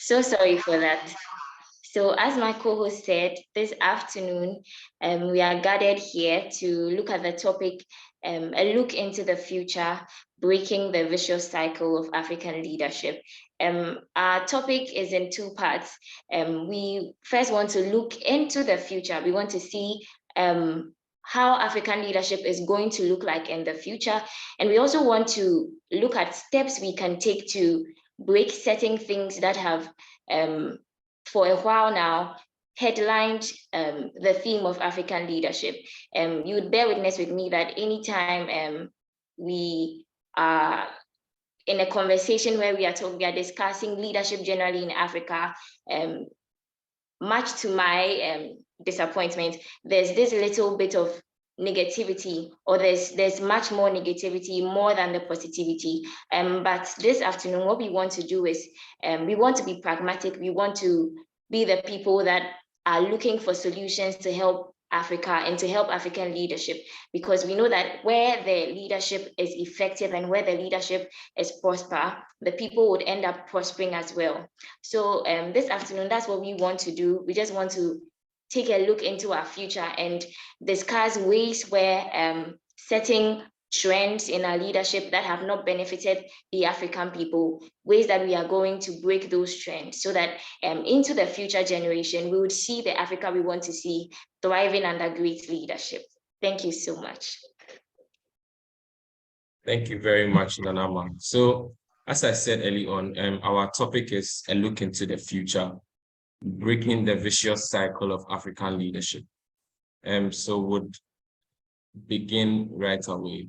So sorry for that. So as my co-host said, this afternoon, we are gathered here to look at the topic, a look into the future, breaking the vicious cycle of African leadership. Our topic is in two parts. We first want to look into the future. We want to see how African leadership is going to look like in the future. And we also want to look at steps we can take to break certain things that have for a while now headlined the theme of African leadership. You would bear witness with me that anytime we are in a conversation where we are discussing leadership generally in Africa, much to my disappointment, there's this little bit of negativity, or there's much more negativity more than the positivity. But this afternoon, what we want to do is we want to be pragmatic. We want to be the people that are looking for solutions to help Africa and to help African leadership, because we know that where the leadership is effective and where the leadership is prosper, the people would end up prospering as well. So this afternoon, that's what we want to do. We just want to take a look into our future and discuss ways where setting trends in our leadership that have not benefited the African people, ways that we are going to break those trends so that into the future generation, we would see the Africa we want to see thriving under great leadership. Thank you so much. Thank you very much, Nanama. So, as I said early on, our topic is a look into the future, breaking the vicious cycle of African leadership. So would begin right away.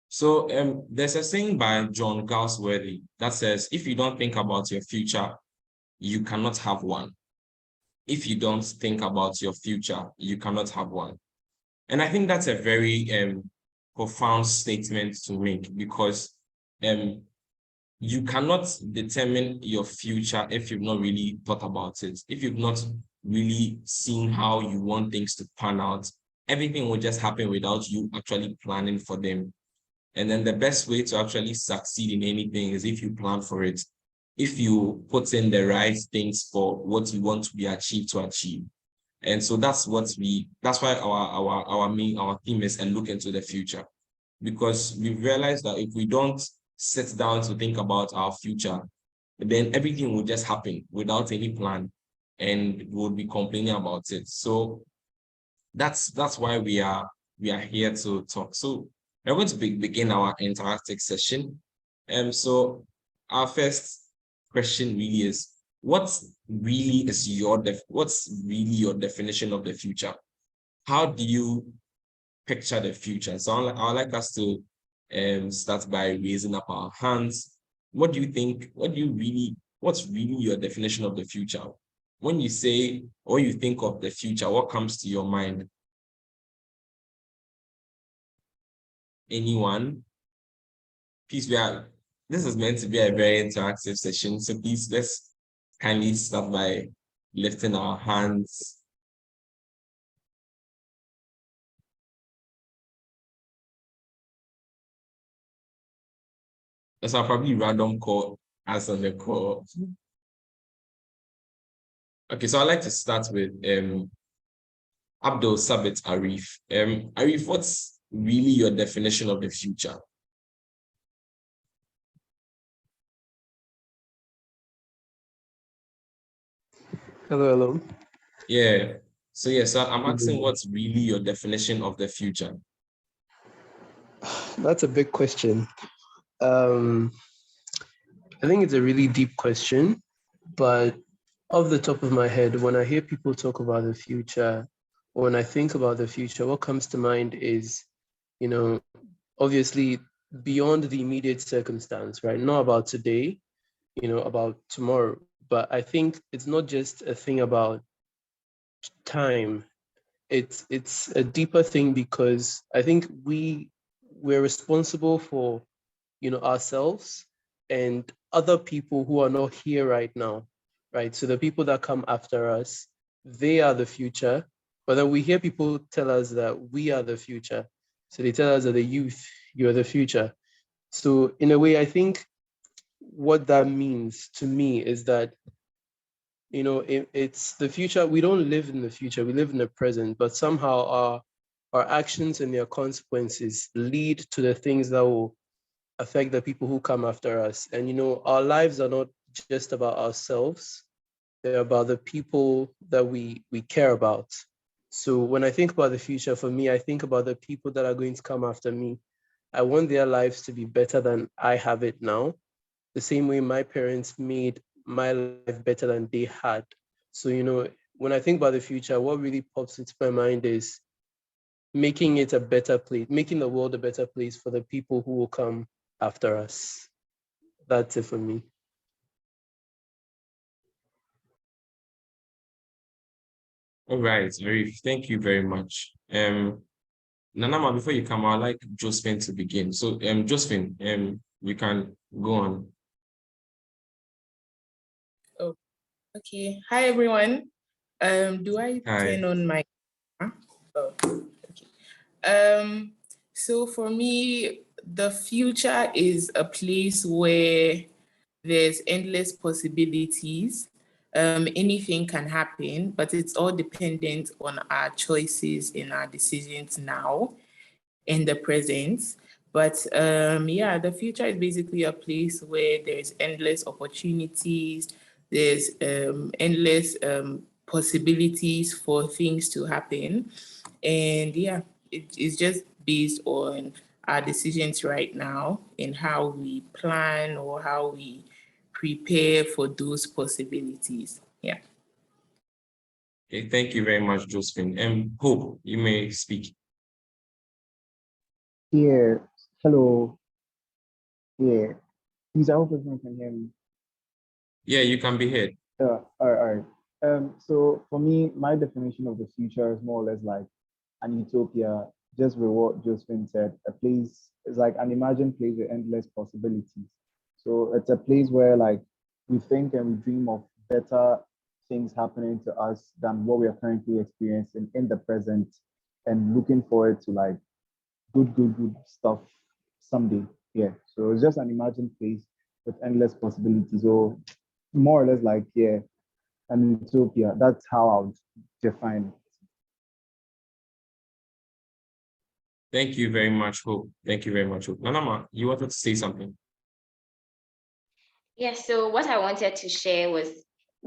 So there's a saying by John Galsworthy that says, if you don't think about your future, you cannot have one. If you don't think about your future, you cannot have one. And I think that's a very profound statement to make, because you cannot determine your future if you've not really thought about it. If you've not really seen how you want things to pan out, everything will just happen without you actually planning for them. And then the best way to actually succeed in anything is if you plan for it, if you put in the right things for what you want to be achieved to achieve. And so that's why our theme is a look into the future, because we've realized that if we don't sit down to think about our future, then everything will just happen without any plan, and we'll be complaining about it. So that's why we are here to talk. So we're going to begin our interactive session. So our first question really is, what's really your definition of the future? How do you picture the future? So I'd like us to start by raising up our hands. What do you think? What's really your definition of the future? When you say or you think of the future, what comes to your mind? Anyone? Please, this is meant to be a very interactive session, so please let's kindly start by lifting our hands. So I'll probably random call us on the call. Okay, so I'd like to start with Abdul Sabit Arif. Arif, what's really your definition of the future? Hello. Yeah. So I'm asking, what's really your definition of the future? That's a big question. I think it's a really deep question, but off the top of my head, when I hear people talk about the future, or when I think about the future, what comes to mind is, obviously beyond the immediate circumstance, right? Not about today, about tomorrow. But I think it's not just a thing about time. It's a deeper thing, because I think we're responsible for, ourselves and other people who are not here right now, right? So the people that come after us, they are the future. But then we hear people tell us that we are the future. So they tell us that the youth, you're the future. So in a way, I think what that means to me is that, you know, it's the future. We don't live in the future, we live in the present, but somehow our actions and their consequences lead to the things that will affect the people who come after us. And, you know, our lives are not just about ourselves, they're about the people that we care about. So when I think about the future, for me, I think about the people that are going to come after me. I want their lives to be better than I have it now, the same way my parents made my life better than they had. So, you know, when I think about the future, what really pops into my mind is making it a better place, making the world a better place for the people who will come after us. That's it for me. All right, thank you very much. Nanama, before you come, I'd like Josephine to begin. So Josephine, you can go on. Oh, okay. Hi everyone. Do I Hi. turn on my camera? Oh, okay. So for me, the future is a place where there's endless possibilities. Anything can happen, but it's all dependent on our choices and our decisions now in the present. But yeah, the future is basically a place where there's endless opportunities, there's endless possibilities for things to happen. And yeah, it's just based on our decisions right now and how we plan or how we prepare for those possibilities. Yeah. Okay, thank you very much, Josephine. Hope, you may speak. Yeah, hello. Yeah, please, I hope everyone can hear me. Yeah, you can be heard. All right. So for me, my definition of the future is more or less like an utopia, just with what Josephine said. A place is like an imagined place with endless possibilities. So it's a place where like we think and we dream of better things happening to us than what we are currently experiencing in the present, and looking forward to like good stuff someday. Yeah. So it's just an imagined place with endless possibilities. So more or less like, yeah, an utopia. That's how I would define it. Thank you very much, Hope. Thank you very much, Hope. Nanama, you wanted to say something? Yeah, so what I wanted to share was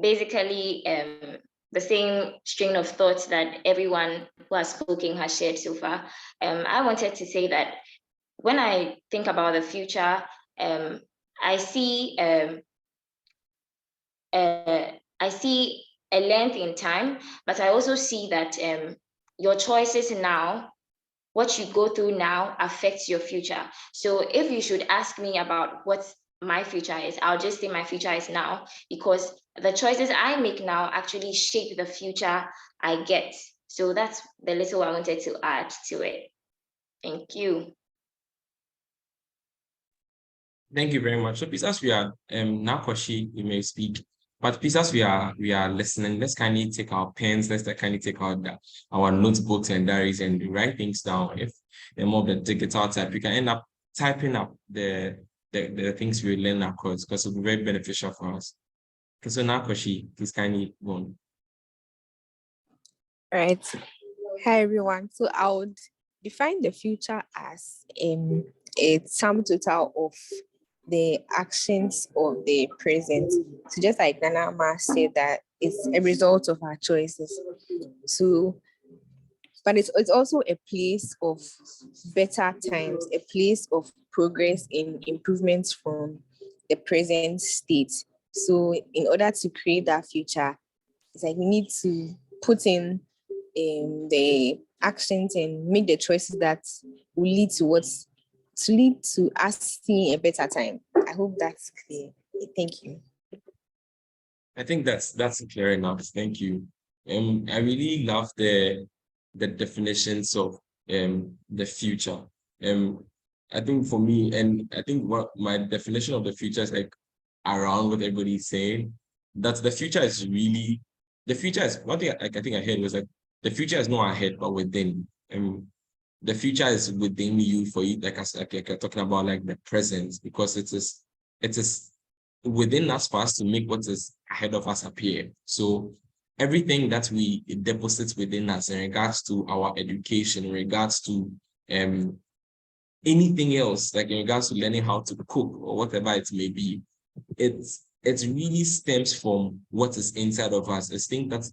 basically the same string of thoughts that everyone who has spoken has shared so far. I wanted to say that when I think about the future, I see a length in time, but I also see that your choices now, what you go through now, affects your future. So if you should ask me about what my future is, I'll just say my future is now, because the choices I make now actually shape the future I get. So that's the little I wanted to add to it. Thank you. Thank you very much. So please, as we are now, Koshi, you may speak. But please, as we are listening, let's kindly take our pens, let's kindly take out our notebooks and diaries and write things down. If they're more of the digital type, we can end up typing up the things we learn across, because it'll be very beneficial for us. Okay, so now, Koshi, please kindly go on. All right. Hi, everyone. So I would define the future as a sum total of the actions of the present. So just like Nanama said, that it's a result of our choices. So, but it's also a place of better times, a place of progress in improvements from the present state. So in order to create that future, it's like we need to put in the actions and make the choices that will lead to us seeing a better time. I hope that's clear. Thank you. I think that's clear enough. Thank you. I really love the definitions of the future. I think for me, and I think what my definition of the future is like around what everybody's saying, that the future is one thing I think I heard was like the future is not ahead but within. the future is within you for you, like you're talking about, like the present, because it is within us for us to make what is ahead of us appear. So everything that we deposit within us in regards to our education, in regards to anything else, like in regards to learning how to cook or whatever it may be, it really stems from what is inside of us. It's things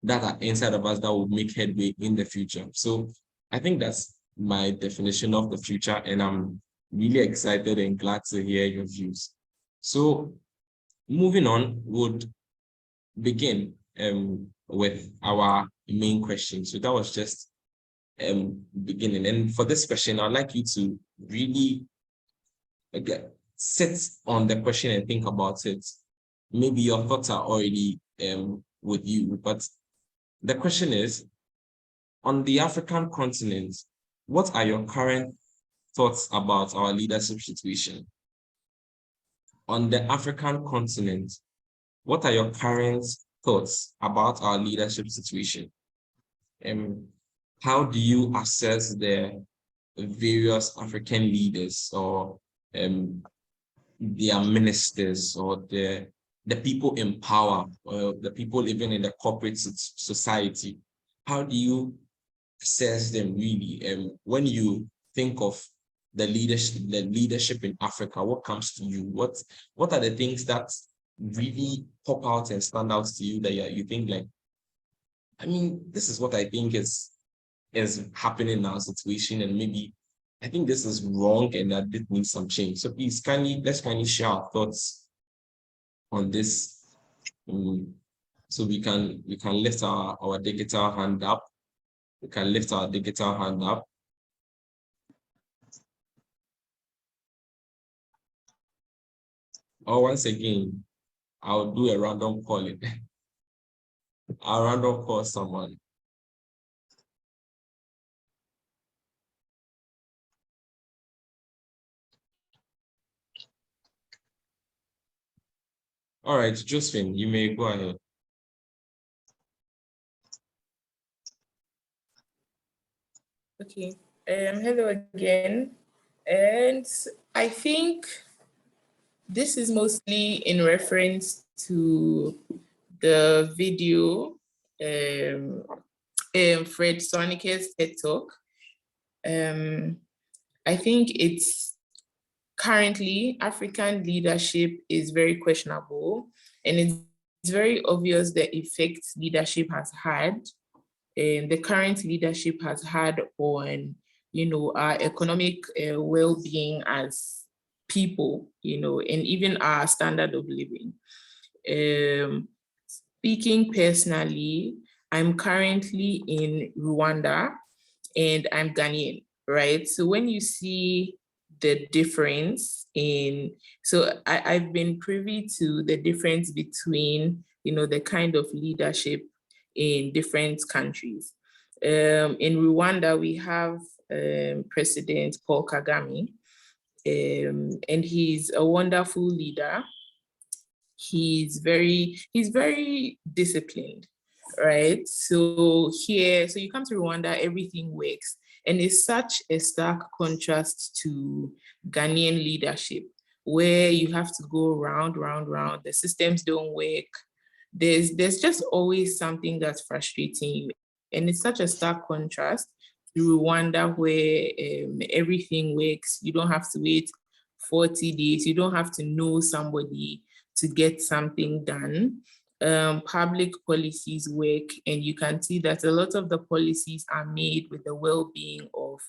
that are inside of us that will make headway in the future. So I think that's my definition of the future, and I'm really excited and glad to hear your views. So moving on, would begin with our main question. So that was just beginning. And for this question, I'd like you to really sit on the question and think about it. Maybe your thoughts are already with you, but the question is, on the African continent, what are your current thoughts about our leadership situation? On the African continent, what are your current thoughts about our leadership situation? How do you assess the various African leaders or their ministers or the people in power or the people living in the corporate society? How do you assess them really? When you think of the leadership in Africa, what comes to you? What are the things that really pop out and stand out to you that you think like, I mean, this is what I think is happening in our situation, and maybe I think this is wrong and that it needs some change. So please, let's share our thoughts on this, so we can lift our digital hand up. We can lift our digital hand up. Or once again, I'll do a random calling. I'll random call someone. All right, Josephine, you may go ahead. Okay. Hello again. And I think this is mostly in reference to the video, Fred Sonicke's TED Talk. I think it's currently African leadership is very questionable, and it's very obvious the effects leadership has had, the current leadership has had on, our economic well-being as people, and even our standard of living. Speaking personally, I'm currently in Rwanda and I'm Ghanaian, right? So when you see the difference I've been privy to the difference between, the kind of leadership in different countries. In Rwanda, we have President Paul Kagame, and he's a wonderful leader. He's very disciplined, right? So you come to Rwanda, everything works. And it's such a stark contrast to Ghanaian leadership, where you have to go round, the systems don't work. There's just always something that's frustrating you. And it's such a stark contrast to Rwanda, where everything works. You don't have to wait 40 days. You don't have to know somebody to get something done. Public policies work, and you can see that a lot of the policies are made with the well-being of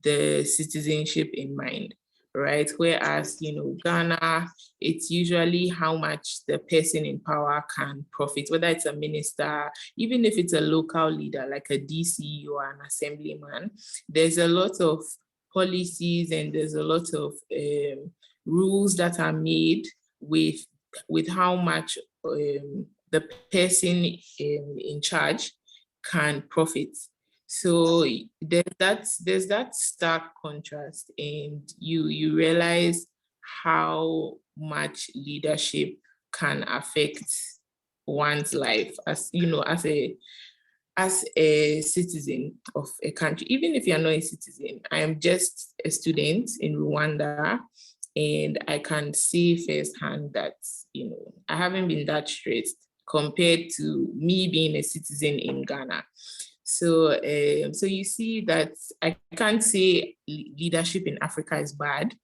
the citizenship in mind, right? Whereas, Ghana, it's usually how much the person in power can profit, whether it's a minister, even if it's a local leader like a DC or an assemblyman. There's a lot of policies and there's a lot of rules that are made with how much the person in charge can profit. So there's that stark contrast, and you realize how much leadership can affect one's life as as a citizen of a country, even if you're not a citizen, I am just a student in Rwanda, and I can see firsthand that, I haven't been that stressed compared to me being a citizen in Ghana. So, so you see that I can't say leadership in Africa is bad,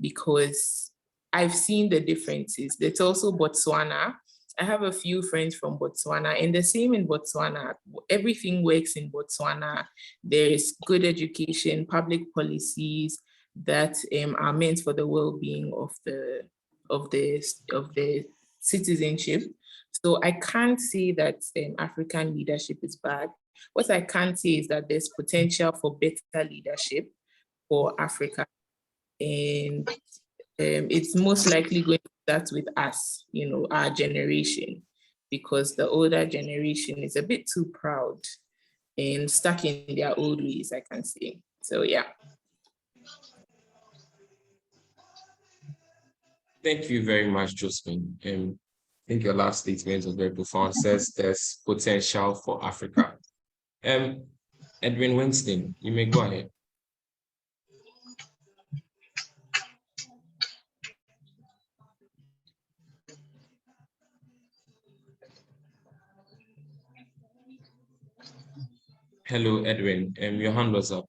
because I've seen the differences. There's also Botswana. I have a few friends from Botswana, and the same in Botswana. Everything works in Botswana. There is good education, public policies that are meant for the well-being of the citizenship. So I can't say that African leadership is bad. What I can say is that there's potential for better leadership for Africa, and it's most likely going to start with us, our generation, because the older generation is a bit too proud and stuck in their old ways, I can say. So yeah. Thank you very much, Josephine. I think your last statement was very profound. Says there's potential for Africa. Edwin Winston, you may go ahead. Hello, Edwin. Your hand was up.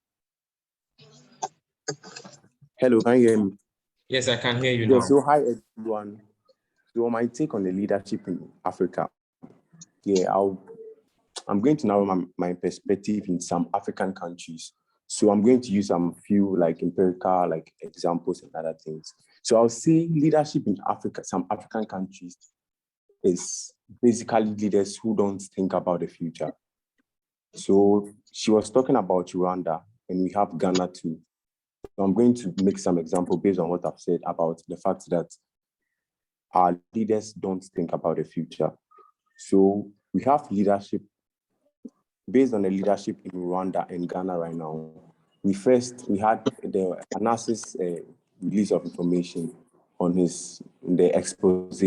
Hello, can you hear me? Yes, I can hear you now. Yeah, so hi everyone. So my take on the leadership in Africa. Yeah, I'm going to narrow my perspective in some African countries. So I'm going to use some few empirical examples and other things. So I'll say leadership in Africa, some African countries, is basically leaders who don't think about the future. So she was talking about Rwanda, and we have Ghana too. So I'm going to make some example based on what I've said about the fact that our leaders don't think about the future. So we have leadership based on the leadership in Rwanda and Ghana right now. We had the analysis release of information on the expose.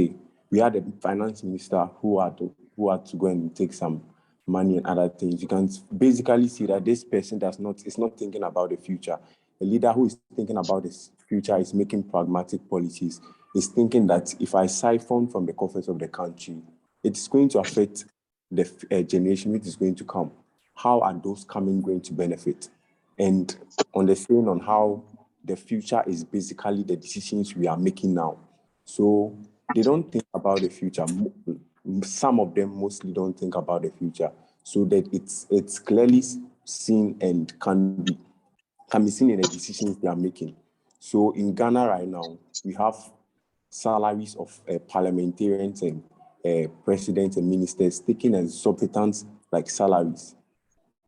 We had a finance minister who had to go and take some money and other things. You can basically see that this person is not thinking about the future. A leader who is thinking about this future is making pragmatic policies, is thinking that if I siphon from the coffers of the country, it's going to affect the generation which is going to come. How are those coming going to benefit? And understanding on how the future is basically the decisions we are making now. So they don't think about the future. Some of them mostly don't think about the future, so that it's clearly seen and can be seen in the decisions they are making. So in Ghana right now, we have salaries of parliamentarians and presidents and ministers taking exorbitant salaries.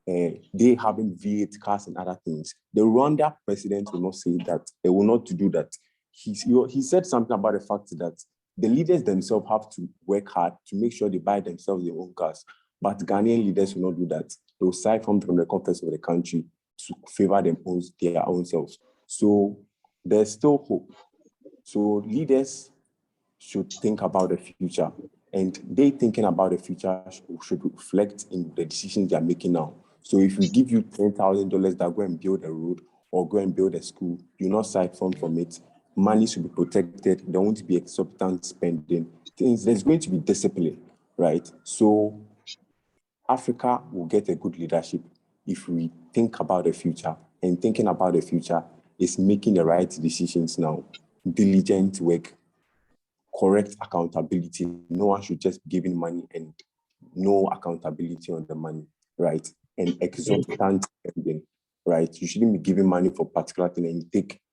They having V8 cars and other things. The Rwanda president will not say that. They will not do that. He said something about the fact that the leaders themselves have to work hard to make sure they buy themselves their own cars. But Ghanaian leaders will not do that. They will siphon from the coffers of the country to favor their own selves. So there's still hope. So leaders should think about the future, and they thinking about the future should reflect in the decisions they are making now. So if we give you $10,000 that go and build a road or go and build a school, you not siphon from it. Money should be protected. There won't be exorbitant spending. There's going to be discipline, right? So Africa will get a good leadership if we think about the future, and thinking about the future is making the right decisions now. Diligent work, correct accountability. No one should just be giving money and no accountability on the money, right? And exorbitant spending, right? You shouldn't be giving money for a particular thing and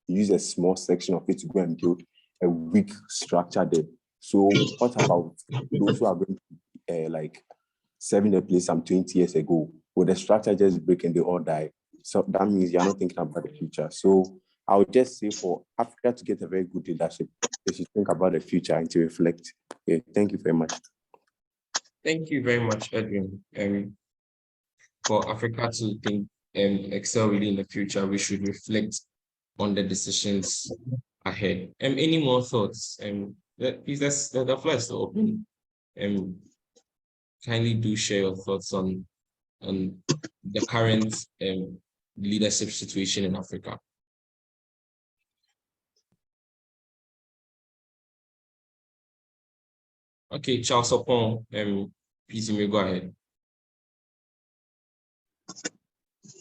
you use a small section of it to go and build a weak structure there. So what about those who are going to serving the place some 20 years ago? Will the structure just break and they all die? So that means you're not thinking about the future. So I would just say for Africa to get a very good leadership, they should think about the future and to reflect. Yeah, thank you very much. Thank you very much, Edwin. For Africa to think and excel really in the future, we should reflect on the decisions ahead. Any more thoughts? Please, the floor is still open. Kindly do share your thoughts on on the current leadership situation in Africa? Okay, Charles Opon, please, you may go ahead.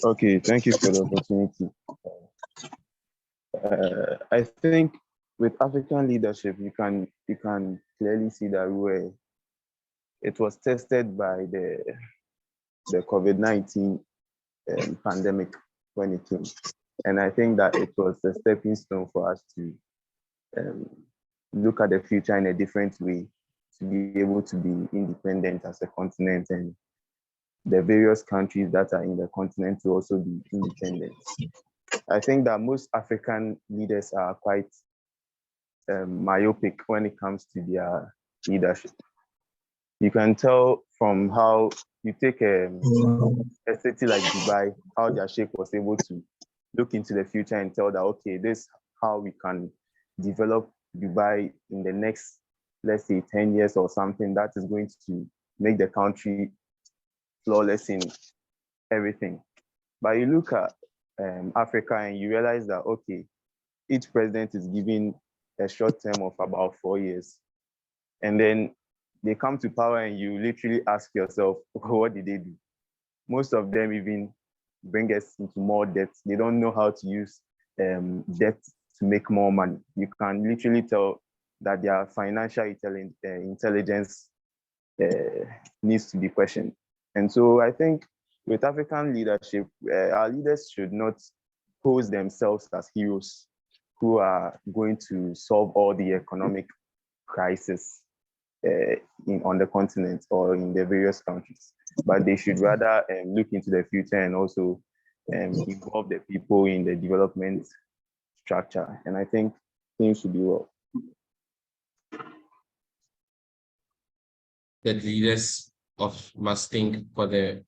Okay, thank you for the opportunity. I think with African leadership, you can clearly see that it was tested by the COVID-19 pandemic when it came, and I think that it was a stepping stone for us to look at the future in a different way, to be able to be independent as a continent, and the various countries that are in the continent to also be independent. I think that most African leaders are quite myopic when it comes to their leadership. You can tell from how you take a city like Dubai, how their sheikh was able to look into the future and tell that, okay, this is how we can develop Dubai in the next, let's say, 10 years or something that is going to make the country flawless in everything. But you look at Africa and you realize that, okay, each president is given a short term of about 4 years. And then they come to power and you literally ask yourself, what did they do? Most of them even bring us into more debt. They don't know how to use debt to make more money. You can literally tell that their financial intelligence needs to be questioned. And so I think with African leadership, our leaders should not pose themselves as heroes who are going to solve all the economic crises on the continent or in the various countries, but they should rather look into the future and also involve the people in the development structure. And I think things should be well. The leaders must think for the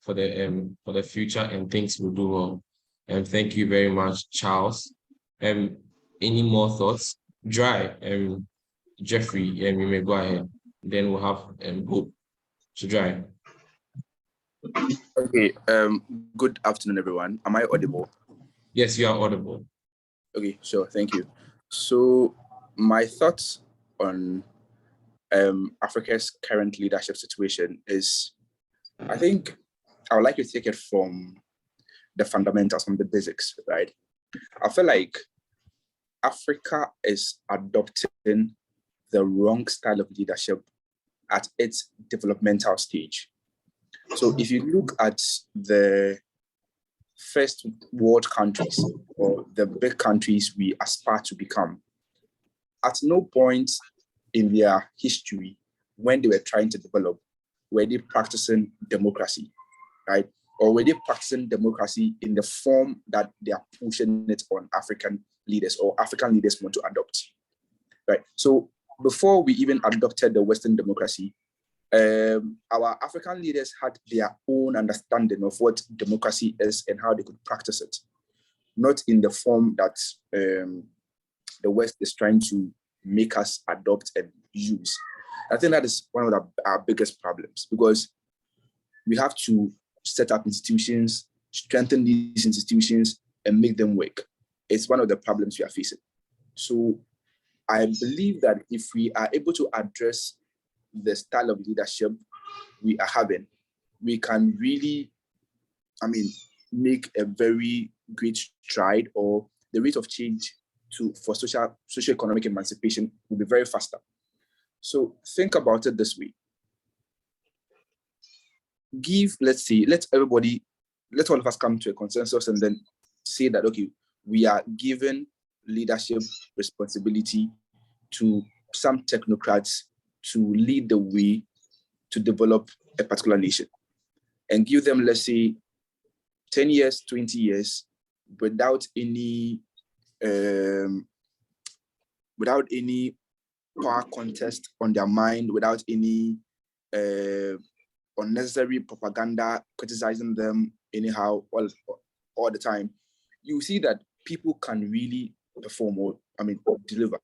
future, and things will do well. And thank you very much, Charles. Any more thoughts? Jeffrey, you may go ahead. Then we'll have Hope. So Dry. Okay. Good afternoon, everyone. Am I audible? Yes, you are audible. Okay, sure. Thank you. So my thoughts on Africa's current leadership situation is, I think I would like to take it from the fundamentals, from the basics, right? I feel like Africa is adopting the wrong style of leadership at its developmental stage. So if you look at the first world countries or the big countries we aspire to become, at no point in their history when they were trying to develop were they practicing democracy, right? Or were they practicing democracy in the form that they are pushing it on African leaders or African leaders want to adopt, right? So before we even adopted the Western democracy, our African leaders had their own understanding of what democracy is and how they could practice it, not in the form that the West is trying to make us adopt and use. I think that is one of our biggest problems, because we have to set up institutions, strengthen these institutions, and make them work. It's one of the problems we are facing. So I believe that if we are able to address the style of leadership we are having, we can really, make a very great stride, or the rate of change for socio-economic emancipation will be very faster. So think about it this way. Let all of us come to a consensus and then say that, okay, we are given leadership responsibility to some technocrats to lead the way to develop a particular nation, and give them, let's say, 10 years, 20 years, without any power contest on their mind, without any unnecessary propaganda criticizing them anyhow all the time. You see that people can really perform or deliver.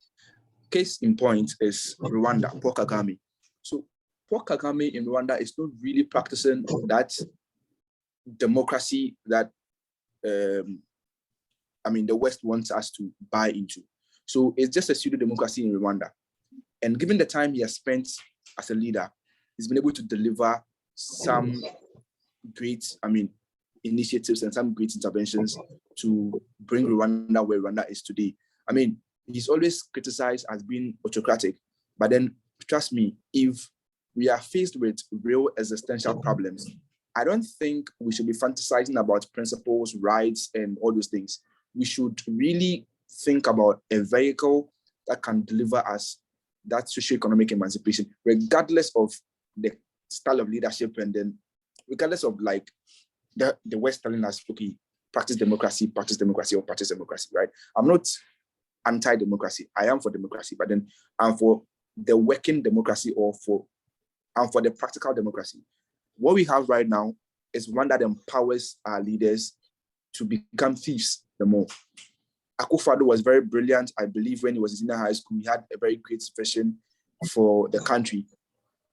Case in point is Rwanda, Paul Kagame. So Paul Kagame in Rwanda is not really practicing that democracy that the West wants us to buy into. So it's just a pseudo democracy in Rwanda. And given the time he has spent as a leader, he's been able to deliver some great, initiatives and some great interventions to bring Rwanda where Rwanda is today. He's always criticized as being autocratic, but then trust me, if we are faced with real existential problems, I don't think we should be fantasizing about principles, rights, and all those things. We should really think about a vehicle that can deliver us that socioeconomic emancipation, regardless of the style of leadership, and then regardless of like the West telling us, okay, practice democracy, right? I'm not anti-democracy. I am for democracy, but then I'm for the working democracy, I'm for the practical democracy. What we have right now is one that empowers our leaders to become thieves the more. Akufo-Addo was very brilliant. I believe when he was in high school, he had a very great vision for the country.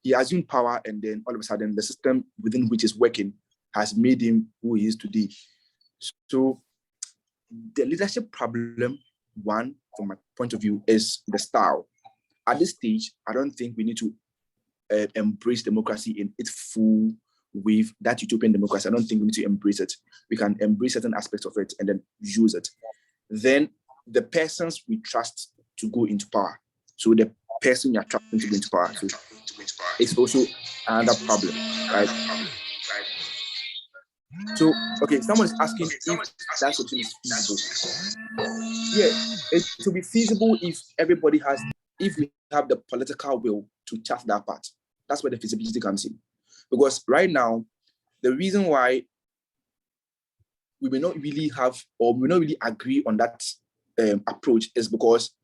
He assumed power, and then all of a sudden, the system within which is working has made him who he is today. So the leadership problem, one, from my point of view, is the style. At this stage, I don't think we need to embrace democracy in its full wave, that utopian democracy. I don't think we need to embrace it. We can embrace certain aspects of it and then use it. Then the persons we trust to go into power. So the person you're trusting to go into power, so it's also another problem, right? So, okay, someone is asking if that solution is feasible. Yeah, it will be feasible if if we have the political will to chart that part. That's where the feasibility comes in. Because right now, the reason why we may not really have, or we may not really agree on that approach is because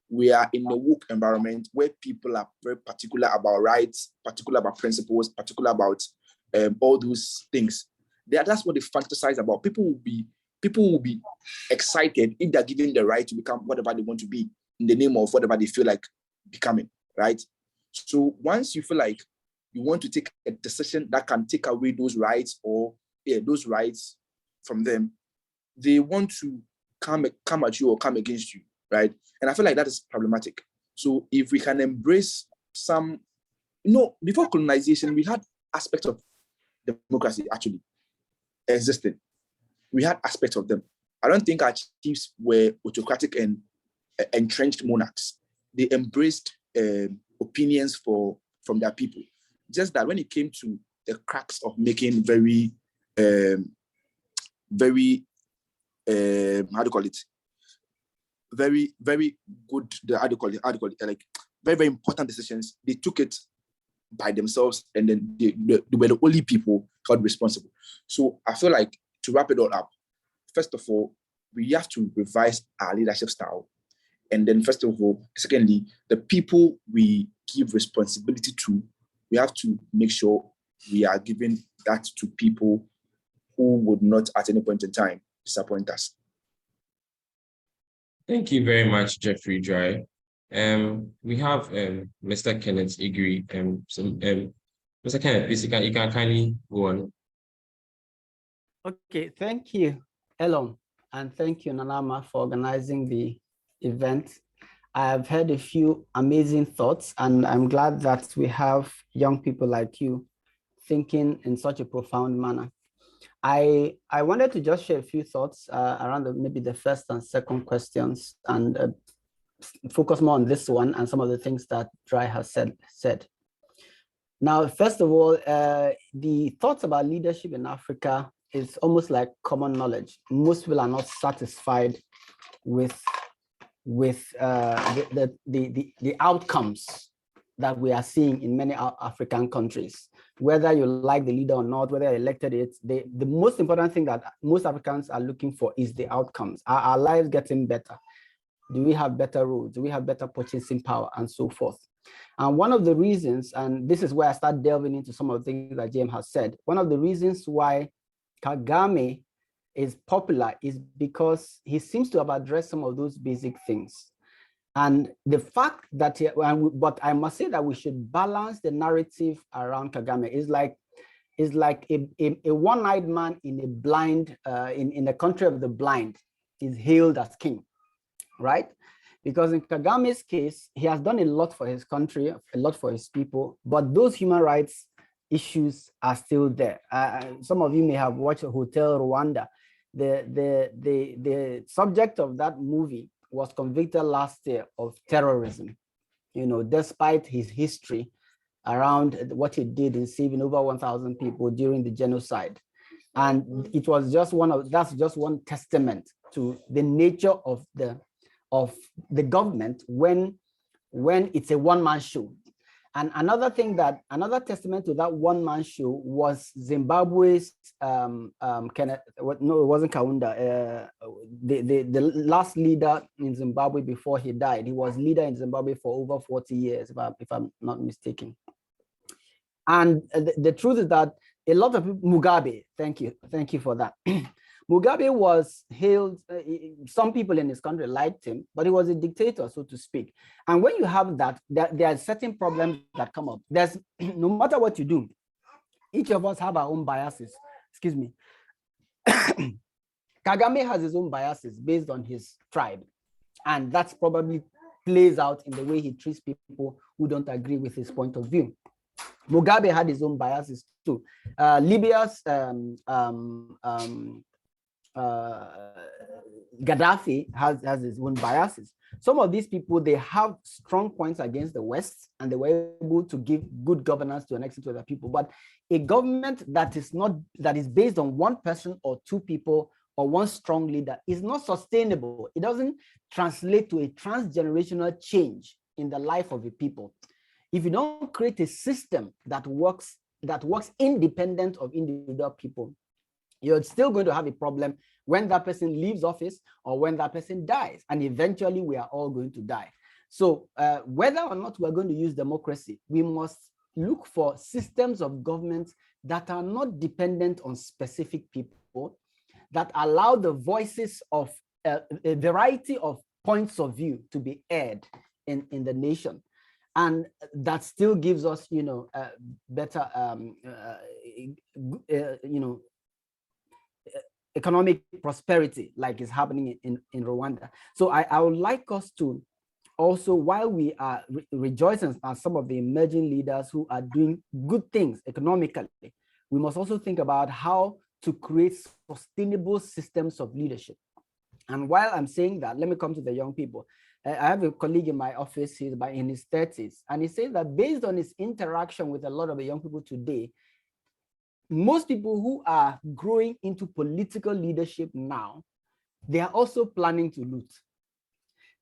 we are in a woke environment where people are very particular about rights, particular about principles, particular about all those things. That's what they fantasize about. People will be excited if they're given the right to become whatever they want to be in the name of whatever they feel like becoming, right? So once you feel like you want to take a decision that can take away those rights those rights from them, they want to come at you or come against you, right? And I feel like that is problematic. So if we can embrace some, before colonization, we had aspects of democracy actually existing. We had aspects of them. I don't think our chiefs were autocratic and entrenched monarchs. They embraced opinions from their people. Just that when it came to the cracks of making very very, very good, like very, very important decisions, they took it by themselves, and then they were the only people held responsible. So I feel like, to wrap it all up, first of all, we have to revise our leadership style. And then secondly, the people we give responsibility to, we have to make sure we are giving that to people who would not at any point in time disappoint us. Thank you very much, Jeffrey Dry. We have Mr. Kenneth Igri. Mr. Kenneth, please, you can kindly go on. Okay, thank you, Elon, and thank you, Nanama, for organizing the event. I have heard a few amazing thoughts, and I'm glad that we have young people like you thinking in such a profound manner. I wanted to just share a few thoughts around maybe the first and second questions, and focus more on this one and some of the things that Dry has said. Now, first of all, the thoughts about leadership in Africa is almost like common knowledge. Most people are not satisfied with the outcomes that we are seeing in many African countries. Whether you like the leader or not, whether you elected it, the most important thing that most Africans are looking for is the outcomes. Are our lives getting better? Do we have better roads? Do we have better purchasing power, and so forth? And one of the reasons, and this is where I start delving into some of the things that James has said, one of the reasons why Kagame is popular is because he seems to have addressed some of those basic things. And the fact that, but I must say that we should balance the narrative around Kagame. Is like is like a one-eyed man in a blind, in the country of the blind is hailed as king, right? Because in Kagame's case, he has done a lot for his country, a lot for his people, but those human rights issues are still there. Some of you may have watched Hotel Rwanda. The subject of that movie was convicted last year of terrorism, despite his history around what he did in saving over 1,000 people during the genocide. And it was just that's just one testament to the nature of the government when it's a one-man show. And another testament to that one-man show was Zimbabwe's no, it wasn't Kaunda, the last leader in Zimbabwe before he died. He was leader in Zimbabwe for over 40 years, if I'm not mistaken. And the truth is that a lot of people, Mugabe, thank you for that. Mugabe was hailed, some people in his country liked him, but he was a dictator, so to speak. And when you have that, there are certain problems that come up. There's, no matter what you do, each of us have our own biases. Excuse me. Kagame has his own biases based on his tribe. And that's probably plays out in the way he treats people who don't agree with his point of view. Mugabe had his own biases too. Libya's Gaddafi has his own biases. Some of these people, they have strong points against the West, and they were able to give good governance to an extent to other people. But a government that is based on one person or two people or one strong leader is not sustainable. It doesn't translate to a transgenerational change in the life of a people. If you don't create a system that works independent of individual people, you're still going to have a problem when that person leaves office or when that person dies, and eventually we are all going to die. So whether or not we're going to use democracy, we must look for systems of government that are not dependent on specific people, that allow the voices of a variety of points of view to be heard in the nation. And that still gives us, better, economic prosperity, like is happening in Rwanda. So I would like us to also, while we are rejoicing at some of the emerging leaders who are doing good things economically, we must also think about how to create sustainable systems of leadership. And while I'm saying that, let me come to the young people. I have a colleague in my office, he's in his 30s, and he says that based on his interaction with a lot of the young people today, most people who are growing into political leadership now, they are also planning to loot.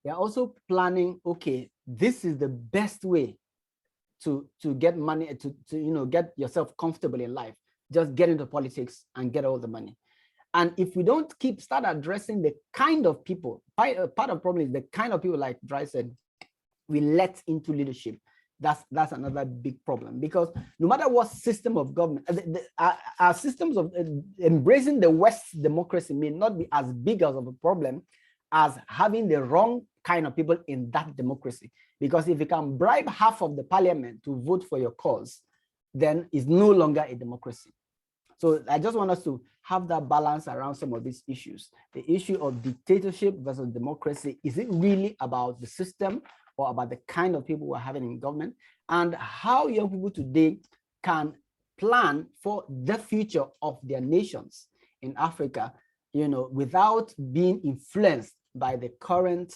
They are also planning, okay, this is the best way to get money, to get yourself comfortable in life. Just get into politics and get all the money. And if we don't start addressing the kind of people, part of the problem is the kind of people, like Dry said, we let into leadership. That's another big problem, because no matter what system of government, our systems of embracing the West's democracy may not be as big of a problem as having the wrong kind of people in that democracy. Because if you can bribe half of the parliament to vote for your cause, then it's no longer a democracy. So I just want us to have that balance around some of these issues. The issue of dictatorship versus democracy, is it really about the system or about the kind of people we're having in government, and how young people today can plan for the future of their nations in Africa, without being influenced by the current,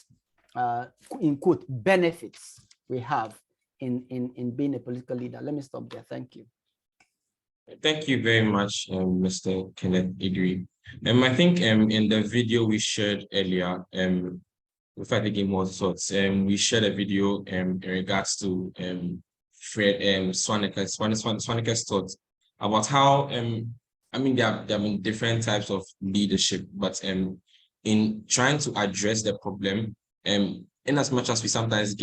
in quote, benefits we have in being a political leader. Let me stop there. Thank you. Thank you very much, Mr. Kenneth Idri. I think in the video we shared earlier, if I give more thoughts, we shared a video in regards to Fred Swaneka's thoughts about how there have been different types of leadership, but in trying to address the problem, in as much as we sometimes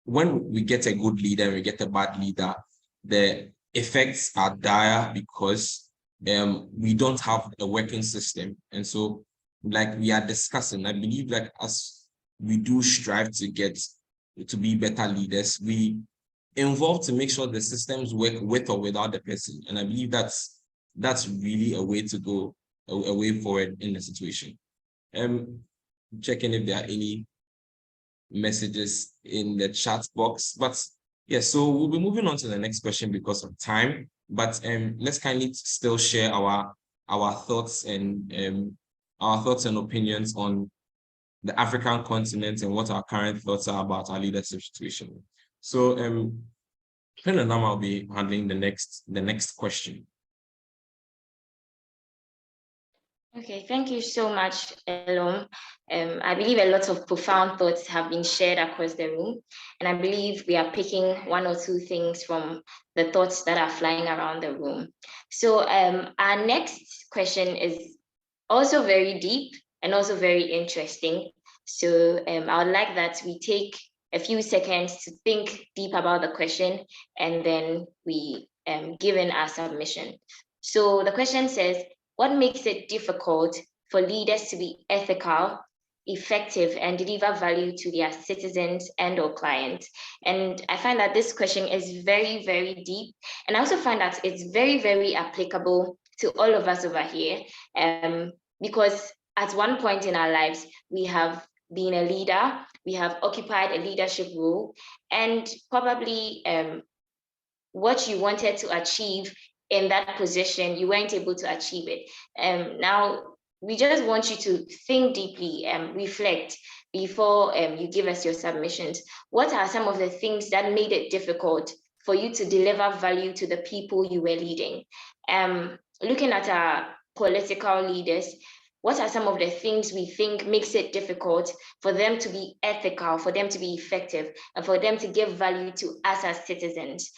when we get a good leader and we get a bad leader, the effects are dire because we don't have a working system. And so, like we are discussing, I believe that as we do strive to be better leaders, we involved to make sure the systems work with or without the person. And I believe that's really a way to go, a way forward in the situation. Checking if there are any messages in the chat box. But yeah, so we'll be moving on to the next question because of time. But let's kindly still share our thoughts and opinions on the African continent and what our current thoughts are about our leadership situation. So Pen and Nama will be handling the next question. Okay, thank you so much, Elom. I believe a lot of profound thoughts have been shared across the room, and I believe we are picking one or two things from the thoughts that are flying around the room. So our next question is also very deep and also very interesting. So I would like that we take a few seconds to think deep about the question, and then we give in our submission. So the question says, what makes it difficult for leaders to be ethical, effective, and deliver value to their citizens and or clients? And I find that this question is very, very deep. And I also find that it's very, very applicable to all of us over here, because at one point in our lives, we have been a leader, we have occupied a leadership role, and probably what you wanted to achieve in that position, you weren't able to achieve it. Now, we just want you to think deeply and reflect before you give us your submissions. What are some of the things that made it difficult for you to deliver value to the people you were leading? Looking at our political leaders, what are some of the things we think makes it difficult for them to be ethical, for them to be effective, and for them to give value to us as citizens?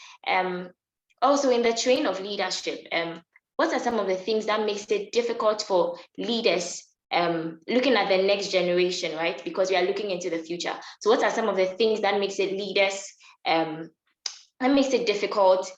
Also, in the train of leadership, what are some of the things that makes it difficult for leaders looking at the next generation, right? Because we are looking into the future. So what are some of the things that makes it difficult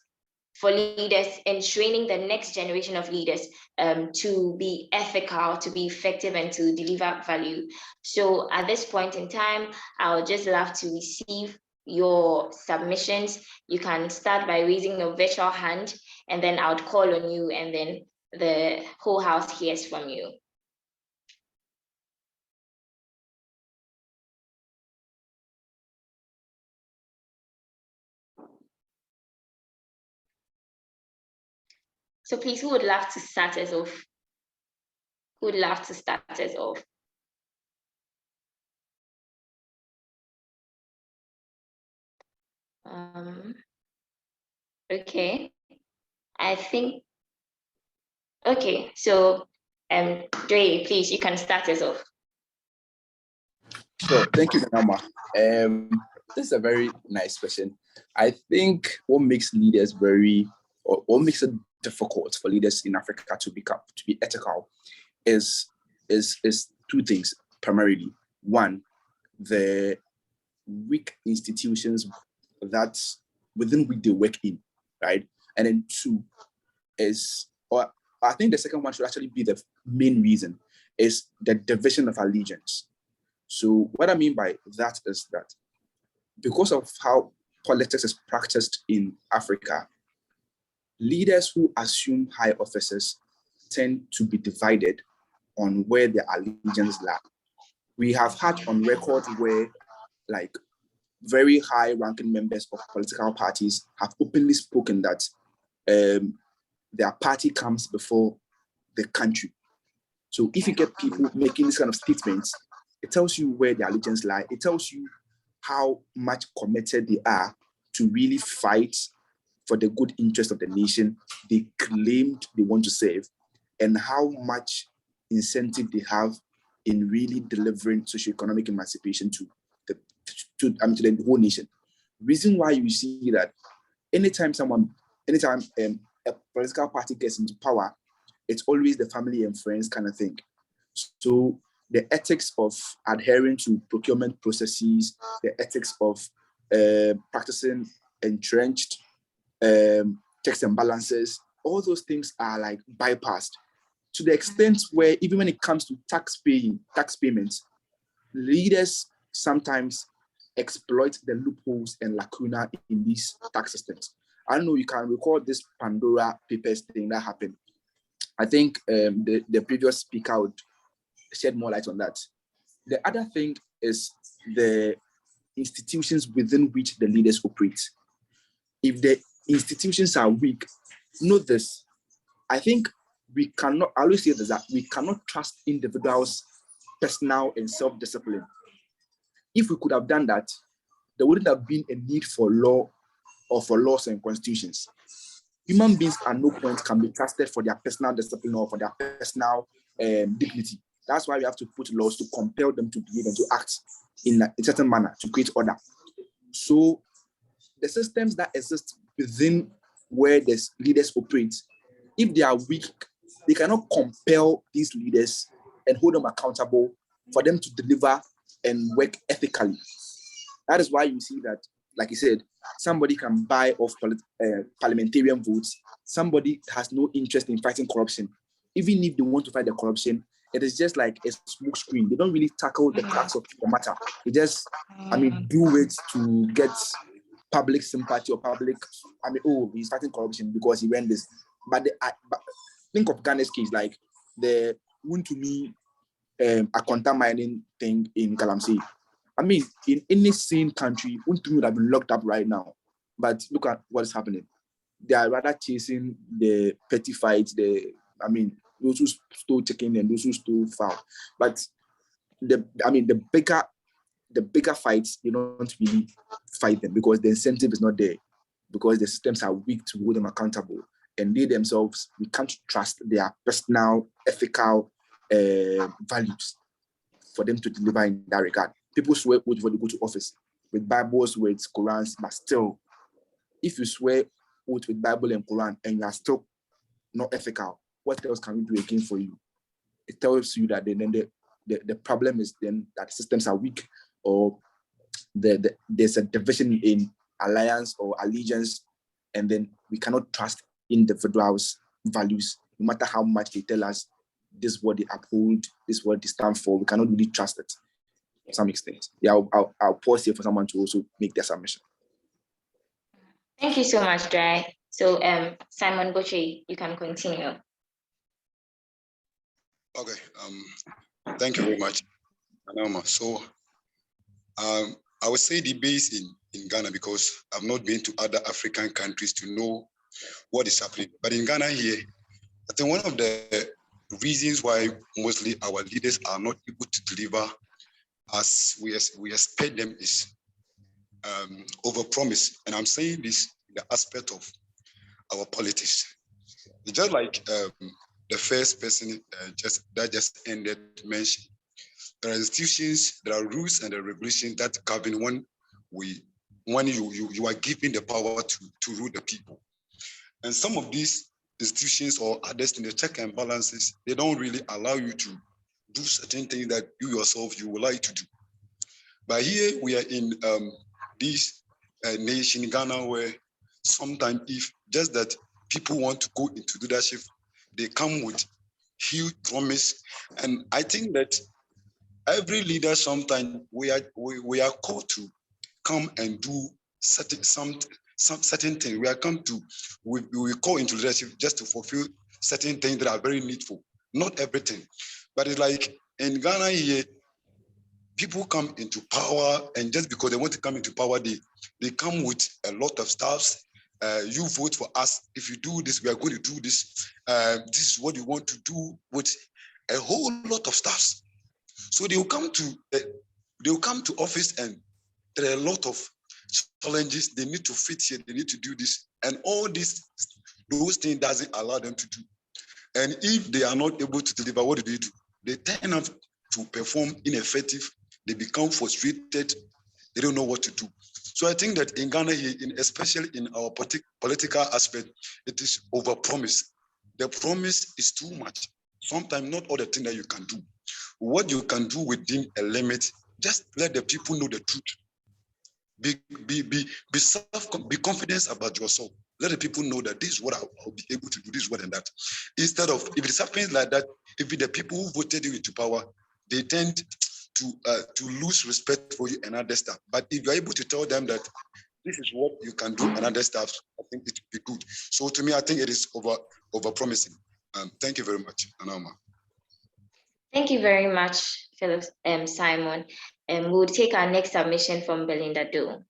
for leaders in training the next generation of leaders to be ethical, to be effective, and to deliver value? So at this point in time, I would just love to receive your submissions. You can start by raising your virtual hand, and then I would call on you, and then the whole house hears from you. So please, who would love to start us off? Who would love to start us off? Okay, I think, okay, so Dre, please, you can start us off. Sure, thank you, Nama. This is a very nice question. I think what makes leaders what makes it difficult for leaders in Africa to be ethical is two things primarily. One, the weak institutions that within which they work in, right? And then two or I think the second one should actually be the main reason, is the division of allegiance. So what I mean by that is that because of how politics is practiced in Africa, leaders who assume high offices tend to be divided on where their allegiance lie. We have had on record where like very high ranking members of political parties have openly spoken that their party comes before the country. So if you get people making this kind of statements, it tells you where their allegiance lie. It tells you how much committed they are to really fight for the good interest of the nation they claimed they want to serve, and how much incentive they have in really delivering socioeconomic emancipation to the whole nation. Reason why you see that anytime a political party gets into power, it's always the family and friends kind of thing. So the ethics of adhering to procurement processes, the ethics of practicing entrenched checks and balances, all those things are like bypassed to the extent where even when it comes to tax payments, leaders sometimes exploit the loopholes and lacuna in these tax systems. I don't know, you can recall this Pandora Papers thing that happened. I think the previous speaker would shed more light on that. The other thing is the institutions within which the leaders operate. If the institutions are weak, note this, I think we cannot, I always say this, that we cannot trust individuals' personal and self-discipline. If we could have done that, there wouldn't have been a need for law or for laws and constitutions. Human beings at no point can be trusted for their personal discipline or for their personal dignity. That's why we have to put laws to compel them to behave and to act in a certain manner to create order. So the systems that exist within where the leaders operate, if they are weak, they cannot compel these leaders and hold them accountable for them to deliver and work ethically. That is why you see that, like you said, somebody can buy off parliamentarian votes. Somebody has no interest in fighting corruption. Even if they want to fight the corruption, it is just like a smoke screen. They don't really tackle the crux of the matter. They just, do it to get public sympathy or public, oh, he's fighting corruption because he ran this. But think of Ghana's case, like the Wuntumi Akonta mining thing in Galamsey. In any sane country, Wuntumi would have been locked up right now. But look at what is happening. They are rather chasing the petty fights, those who stole chicken and those who stole fowl. But the bigger fights, you don't really fight them because the incentive is not there, because the systems are weak to hold them accountable. And they themselves, we can't trust their personal, ethical values for them to deliver in that regard. People swear before they go to office with Bibles, with Qurans, but still, if you swear with Bible and Quran and you are still not ethical, what else can we do again for you? It tells you that then the problem is then that the systems are weak, or there's a division in alliance or allegiance, and then we cannot trust individuals' values, no matter how much they tell us this is what they uphold, this is what they stand for. We cannot really trust it to some extent. Yeah, I'll pause here for someone to also make their submission. Thank you so much, Dry. So Simon Botche, you can continue. Okay, thank you very much, Anama. So I would say the base in Ghana, because I've not been to other African countries to know what is happening. But in Ghana here, I think one of the reasons why mostly our leaders are not able to deliver as we expect them is overpromise. And I'm saying this in the aspect of our politics. It's just like the first person that just ended mentioned. There are institutions, there are rules and the regulations that govern when you are given the power to rule the people. And some of these institutions or others in the check and balances, they don't really allow you to do certain things that you yourself, you would like to do. But here we are in this nation, Ghana, where sometimes if just that people want to go into leadership, they come with huge promise. And I think that every leader, sometimes we are called to come and do certain things. We call into leadership just to fulfill certain things that are very needful. Not everything, but it's like in Ghana here, people come into power, and just because they want to come into power, they come with a lot of stuff. You vote for us. If you do this, we are going to do this. This is what you want to do, with a whole lot of stuff. So they will come to office, and there are a lot of challenges. They need to fit here. They need to do this, and all those things doesn't allow them to do. And if they are not able to deliver, what do? They turn out to perform ineffective. They become frustrated. They don't know what to do. So I think that in Ghana, especially in our political aspect, it is overpromise. The promise is too much. Sometimes not all the things that you can do. What you can do within a limit, just let the people know the truth. Be confident about yourself. Let the people know that this is what I'll be able to do, this, what and that. Instead of, if it happens like that, if the people who voted you into power, they tend to lose respect for you and other stuff. But if you're able to tell them that this is what you can do and other stuff, I think it would be good. So to me, I think it is over promising. Thank you very much, Anoma. Thank you very much, Philip Simon. We'll take our next submission from Belinda Doe.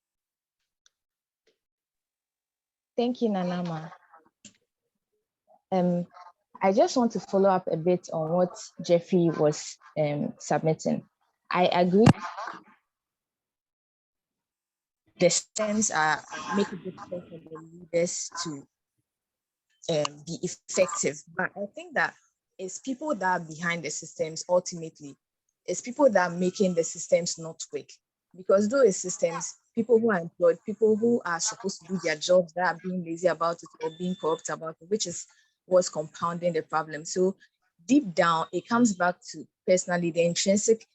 Thank you, Nanama. I just want to follow up a bit on what Jeffrey was submitting. I agree. The systems are making it difficult for the leaders to be effective. But I think that it's people that are behind the systems ultimately. It's people that are making the systems not work. Because those systems, people who are employed, people who are supposed to do their jobs that are being lazy about it or being corrupt about it, which is what's compounding the problem. So deep down, it comes back to personally the intrinsic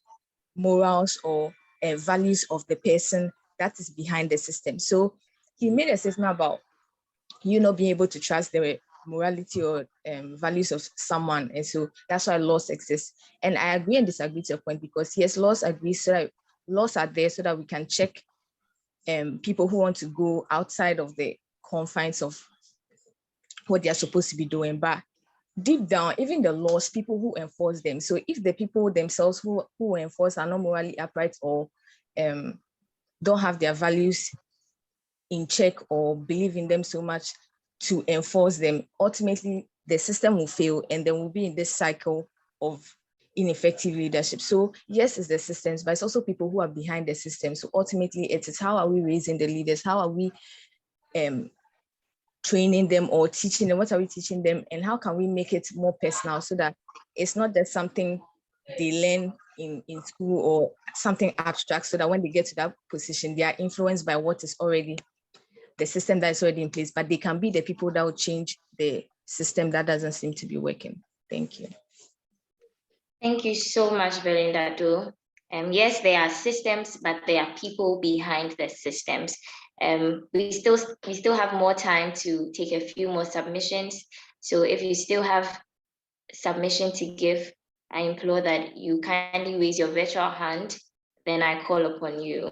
morals or values of the person that is behind the system. So he made a statement about you not being able to trust the morality or values of someone. And so that's why laws exist. And I agree and disagree to a point because yes, laws agree, so that laws are there so that we can check people who want to go outside of the confines of what they're supposed to be doing. But deep down, even the laws, people who enforce them. So if the people themselves who enforce are not morally upright or don't have their values in check or believe in them so much to enforce them, ultimately the system will fail and then we'll be in this cycle of ineffective leadership. So yes, it's the systems, but it's also people who are behind the system. So ultimately it is how are we raising the leaders? How are we training them or teaching them? What are we teaching them? And how can we make it more personal so that it's not just something they learn in school or something abstract, so that when they get to that position, they are influenced by what is already the system that is already in place, but they can be the people that will change the system that doesn't seem to be working. Thank you. Thank you so much, Belinda Doe. Yes, there are systems, but there are people behind the systems. We still have more time to take a few more submissions. So if you still have submission to give, I implore that you kindly raise your virtual hand, then I call upon you.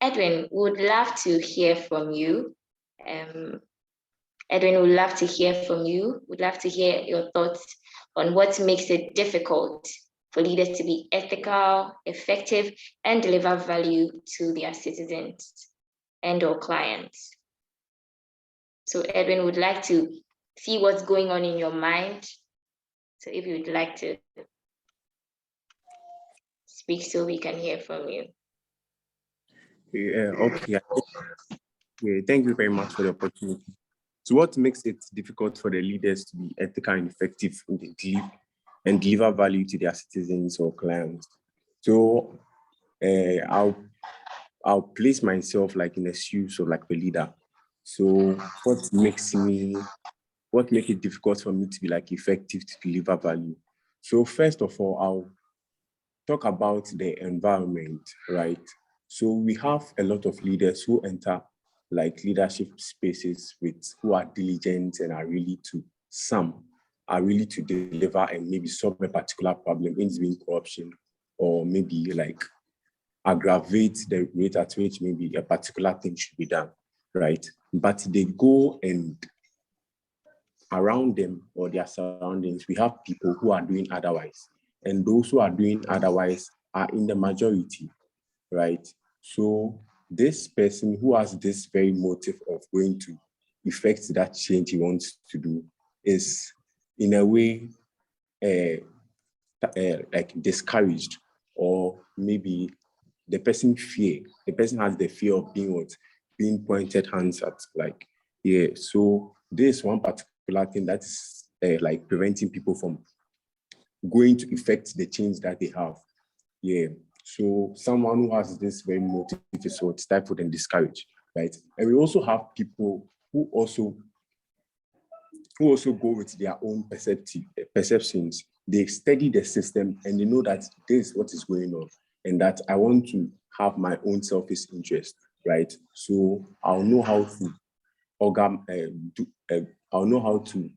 Edwin, would love to hear from you. Edwin, would love to hear from you. Would love to hear your thoughts on what makes it difficult for leaders to be ethical, effective, and deliver value to their citizens and or clients. So Edwin would like to see what's going on in your mind. So if you would like to speak so we can hear from you. Okay. Yeah, thank you very much for the opportunity. So what makes it difficult for the leaders to be ethical and effective and deliver value to their citizens or clients? So I'll place myself like in the shoes of like the leader. So what makes it difficult for me to be like effective to deliver value? So first of all, I'll talk about the environment, right? So we have a lot of leaders who enter like leadership spaces who are diligent and are really to deliver and maybe solve a particular problem, in being corruption, or maybe like aggravate the rate at which maybe a particular thing should be done, right? But they go and around them or their surroundings, we have people who are doing otherwise. And those who are doing otherwise are in the majority, right? So this person who has this very motive of going to effect that change he wants to do is in a way like discouraged, or maybe the person has the fear of being pointed hands at, like, yeah. So this one particular thing that is like preventing people from going to effect the change that they have. Yeah. So someone who has this very motive is so stifled and discouraged, right? And we also have people who also go with their own perceptions. They study the system and they know that this is what is going on and that I want to have my own selfish interest, right? So I'll know how to I'll know how to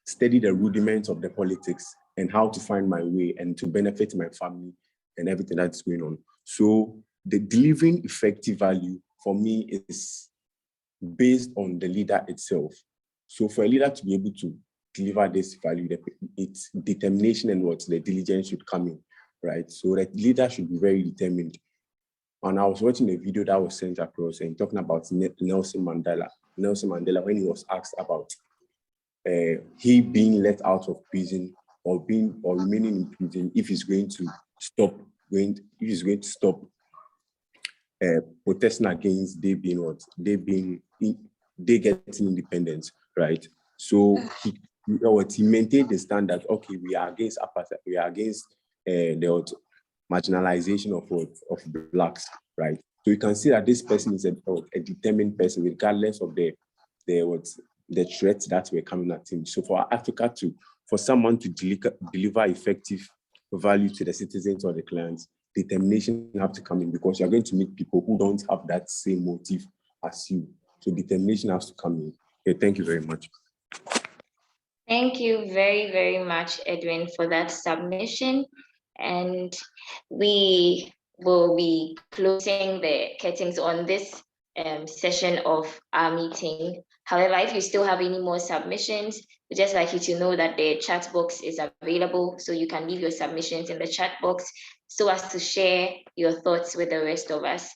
study the rudiments of the politics and how to find my way and to benefit my family and everything that's going on. So the delivering effective value for me is based on the leader itself. So for a leader to be able to deliver this value, its determination and the diligence should come in, right? So that leader should be very determined. And I was watching a video that was sent across and talking about Nelson Mandela. Nelson Mandela, when he was asked about he being let out of prison or remaining in prison, if he's going to stop protesting against they getting independence, right? So he maintained the standard. Okay, we are against apartheid. We are against the marginalization of blacks, right? So you can see that this person is a determined person, regardless of the threats that were coming at him. So for Africa for someone to deliver effective value to the citizens or the clients, determination have to come in, because you're going to meet people who don't have that same motive as you. So determination has to come in. Okay, thank you very much. Thank you very, very much, Edwin, for that submission. And we will be closing the curtains on this session of our meeting. However, if you still have any more submissions, we'd just like you to know that the chat box is available, so you can leave your submissions in the chat box so as to share your thoughts with the rest of us.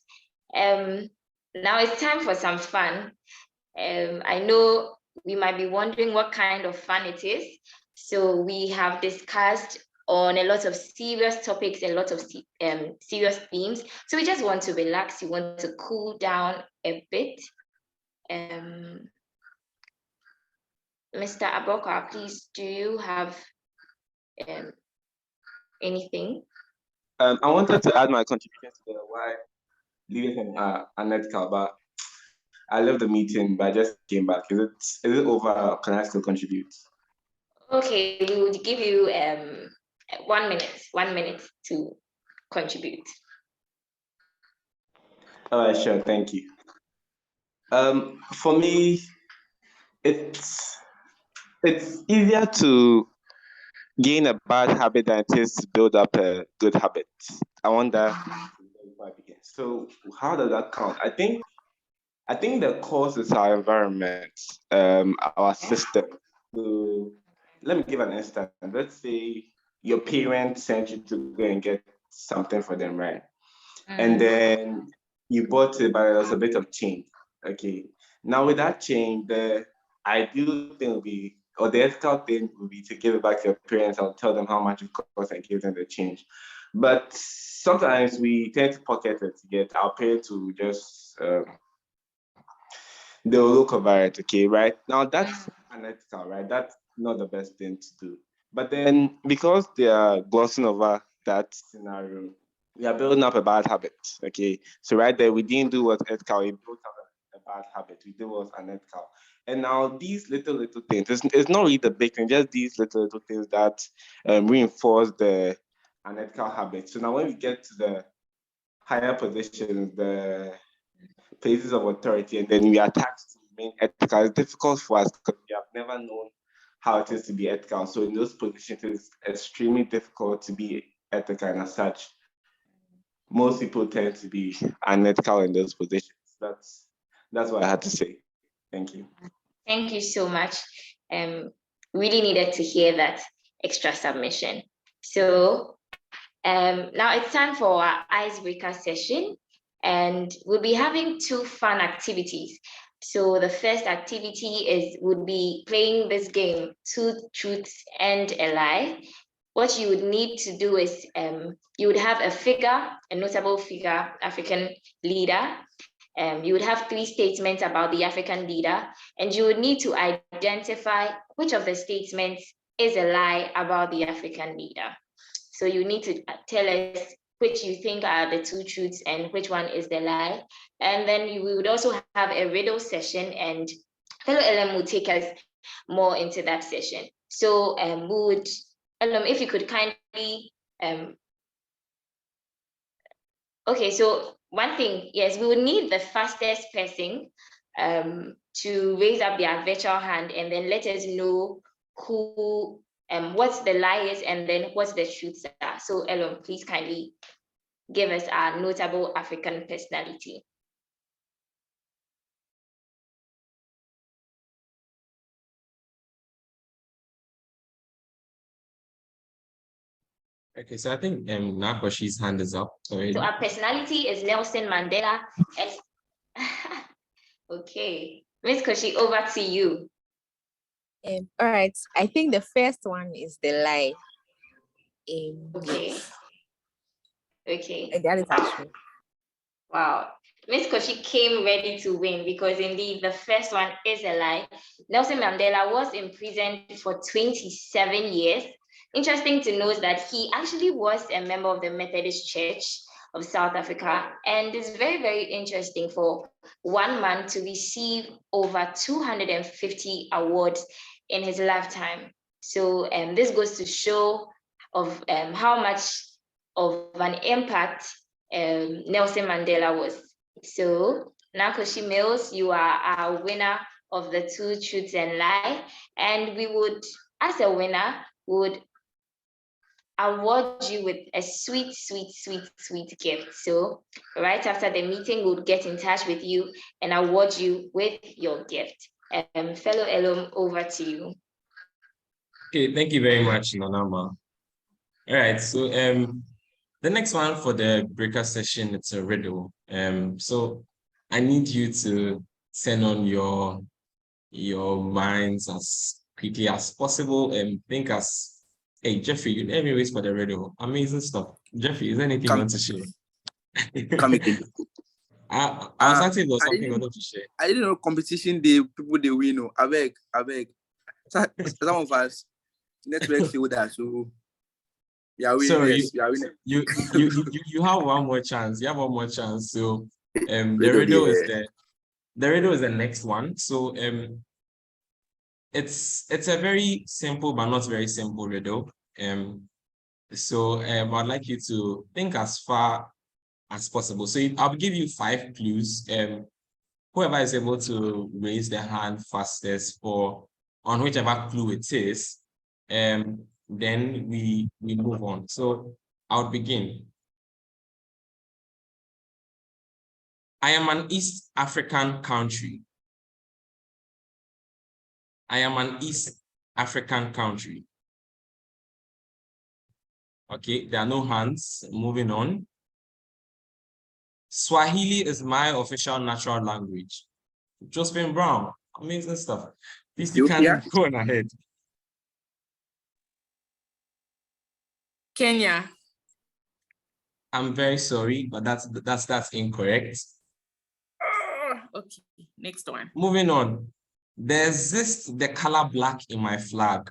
Now it's time for some fun. I know we might be wondering what kind of fun it is. So we have discussed on a lot of serious topics, a lot of serious themes. So we just want to relax, we want to cool down a bit. Mr. Aboka, please, do you have anything? I wanted to add my contribution to the why leaving unethical, but I left the meeting, but I just came back. Is it over? Can I still contribute? Okay, we would give you 1 minute to contribute. All right, sure, thank you. For me, it's easier to gain a bad habit than it is to build up a good habit. I wonder before I begin. So how does that count? I think the cause is our environment, our system. So let me give an instance. Let's say your parents sent you to go and get something for them, right? And then you bought it, but there was a bit of change. Okay. Now with that change, the ideal thing would be, or the ethical thing would be to give it back to your parents and tell them how much it costs and give them the change. But sometimes we tend to pocket it to get our parents to just they'll look over it, okay, right? Now that's unethical, right? That's not the best thing to do. But then because they are glossing over that scenario, we are building up a bad habit, okay? So right there, we didn't do what's ethical, we built up a bad habit, we did what's unethical. And now these little things, it's not really the big thing, just these little things that reinforce the unethical habit. So now when we get to the higher positions, the places of authority, and then we are taxed to remain ethical, it's difficult for us because we have never known how it is to be ethical. So in those positions, it's extremely difficult to be ethical, and as such, most people tend to be unethical in those positions. That's what I had to say. Thank you. Thank you so much. Really needed to hear that extra submission. So now it's time for our icebreaker session, and we'll be having 2 fun activities. So the first activity would be playing this game, 2 truths and a lie. What you would need to do is you would have a figure, a notable figure, African leader. You would have 3 statements about the African leader, and you would need to identify which of the statements is a lie about the African leader. So you need to tell us which you think are the 2 truths and which one is the lie. And then we would also have a riddle session, and fellow LM will take us more into that session. So if you could kindly, okay, so one thing, yes, we would need the fastest person to raise up their virtual hand and then let us know who what the lie is and then what the truths are. So Elon, please kindly give us our notable African personality. Okay, so I think Nakoshi's hand is up already. So our personality is Nelson Mandela. Okay, Miss Koshi, over to you. All right, I think the first one is the lie. Okay. Okay. That is actually. Wow. Miss Koshi came ready to win because indeed the first one is a lie. Nelson Mandela was imprisoned for 27 years. Interesting to note that he actually was a member of the Methodist Church of South Africa, and it's very, very interesting for one man to receive over 250 awards in his lifetime. So this goes to show of how much of an impact Nelson Mandela was. So Nakoshi Mills, you are our winner of the 2 truths and lie, and we would, as a winner, would award you with a sweet, sweet, sweet, sweet gift. So right after the meeting, we'll get in touch with you and award you with your gift. Fellow Elom, over to you. Okay, thank you very much, Nanama. All right, so the next one for the breaker session, it's a riddle. So I need you to turn on your minds as quickly as possible and think as, hey, Jeffrey, you let me wait for the riddle. Amazing stuff. Jeffrey, is there anything you want to share? Come again. I was asking about something you wanted to share. I didn't know competition day, people they win. I beg. Some of us network feel that, so yeah, we Sorry, winning. You have one more chance. You have one more chance. So the riddle is the next one. So it's a very simple but not very simple riddle. So I'd like you to think as far as possible. So I'll give you 5 clues. Whoever is able to raise their hand fastest on whichever clue it is, then we move on. So I'll begin. I am an East African country. I am an East African country. Okay, there are no hands. Moving on. Swahili is my official natural language. Josephine Brown, amazing stuff. Please, you can go on ahead. Kenya. I'm very sorry, but that's incorrect. Okay, next one. Moving on. There exists the color black in my flag.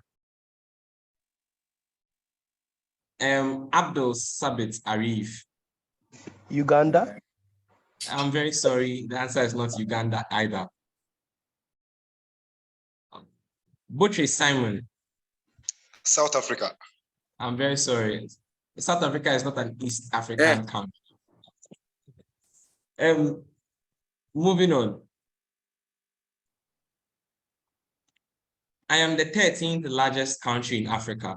Abdul Sabit Arif. Uganda. I'm very sorry. The answer is not Uganda either. Butchie Simon. South Africa. I'm very sorry. South Africa is not an East African country. Moving on. I am the 13th largest country in Africa.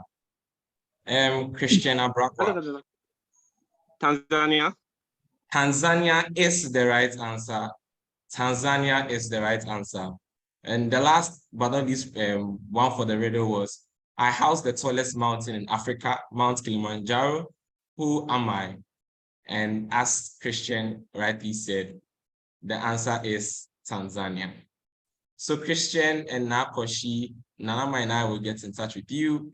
Christian Abrakwa. Tanzania. Tanzania is the right answer. Tanzania is the right answer. And the last but not least one for the riddle was, I house the tallest mountain in Africa, Mount Kilimanjaro. Who am I? And as Christian rightly said, the answer is Tanzania. So Christian and Nakoshi, Nanama and I will get in touch with you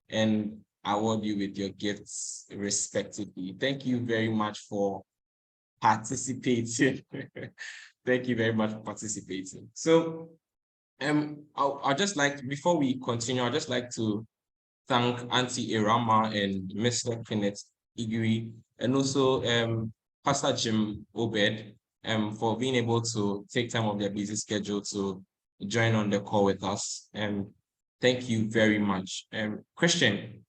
and award you with your gifts respectively. Thank you very much for participating. Thank you very much for participating. So I'll just like, before we continue, I'd just like to thank Auntie Irama and Mr. Kenneth Igui, and also Pastor Jim Obed for being able to take time off their busy schedule to join on the call with us. Thank you very much. Christian,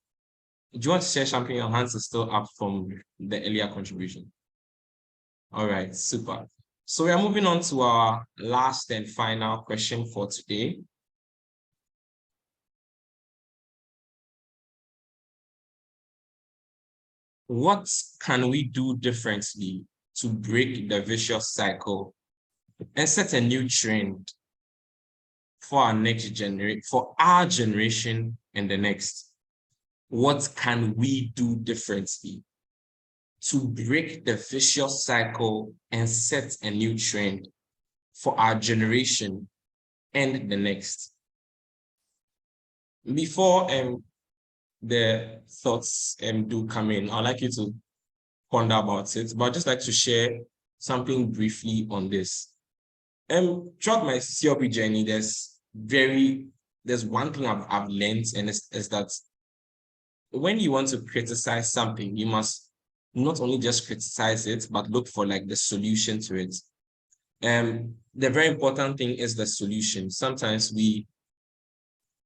do you want to share something? Your hands are still up from the earlier contribution. All right, super. So we are moving on to our last and final question for today. What can we do differently to break the vicious cycle and set a new trend for our next generation, for our generation and the next? What can we do differently to break the vicious cycle and set a new trend for our generation and the next? Before the thoughts do come in, I'd like you to ponder about it, but I'd just like to share something briefly on this. Throughout my CLP journey, there's one thing I've learned, and is that when you want to criticize something, you must not only just criticize it, but look for like the solution to it. The very important thing is the solution. Sometimes we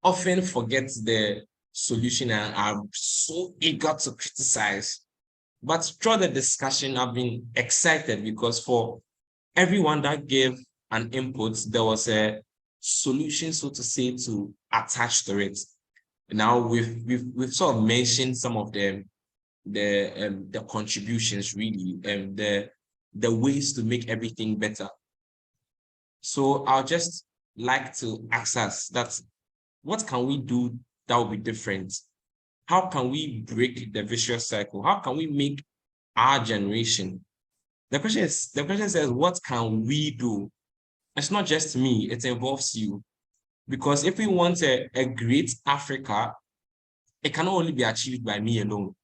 often forget the solution and are so eager to criticize. But throughout the discussion, I've been excited because for everyone that gave an input, there was a solution, so to say, to attach to it. Now we've sort of mentioned some of the contributions, really, and the ways to make everything better. So I'll just like to ask us that, what can we do that will be different? How can we break the vicious cycle? How can we make our generation? The question says, what can we do? It's not just me, it involves you. Because if we want a great Africa, it cannot only be achieved by me alone.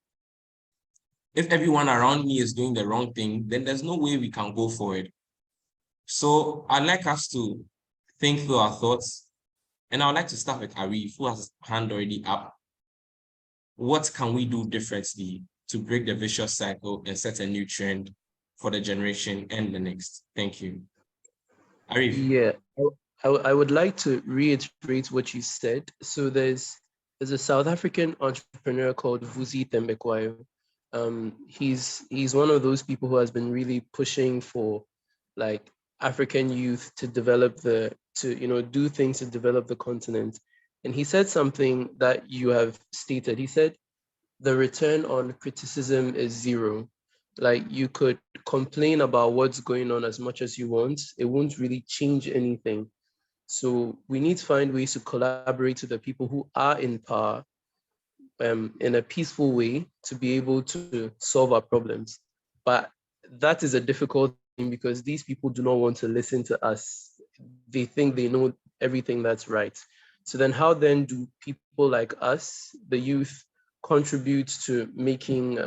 If everyone around me is doing the wrong thing, then there's no way we can go forward. So I'd like us to think through our thoughts. And I would like to start with Arif, who has his hand already up. What can we do differently to break the vicious cycle and set a new trend for the generation and the next? Thank you. Arif. Yeah, I would like to reiterate what you said. So there's a South African entrepreneur called Vusi Thembekwayo. He's one of those people who has been really pushing for like African youth to develop do things to develop the continent. And he said something that you have stated. He said, the return on criticism is zero. Like, you could complain about what's going on as much as you want. It won't really change anything. So we need to find ways to collaborate with the people who are in power in a peaceful way to be able to solve our problems. But that is a difficult thing because these people do not want to listen to us. They think they know everything that's right. So then how then do people like us, the youth, contribute to making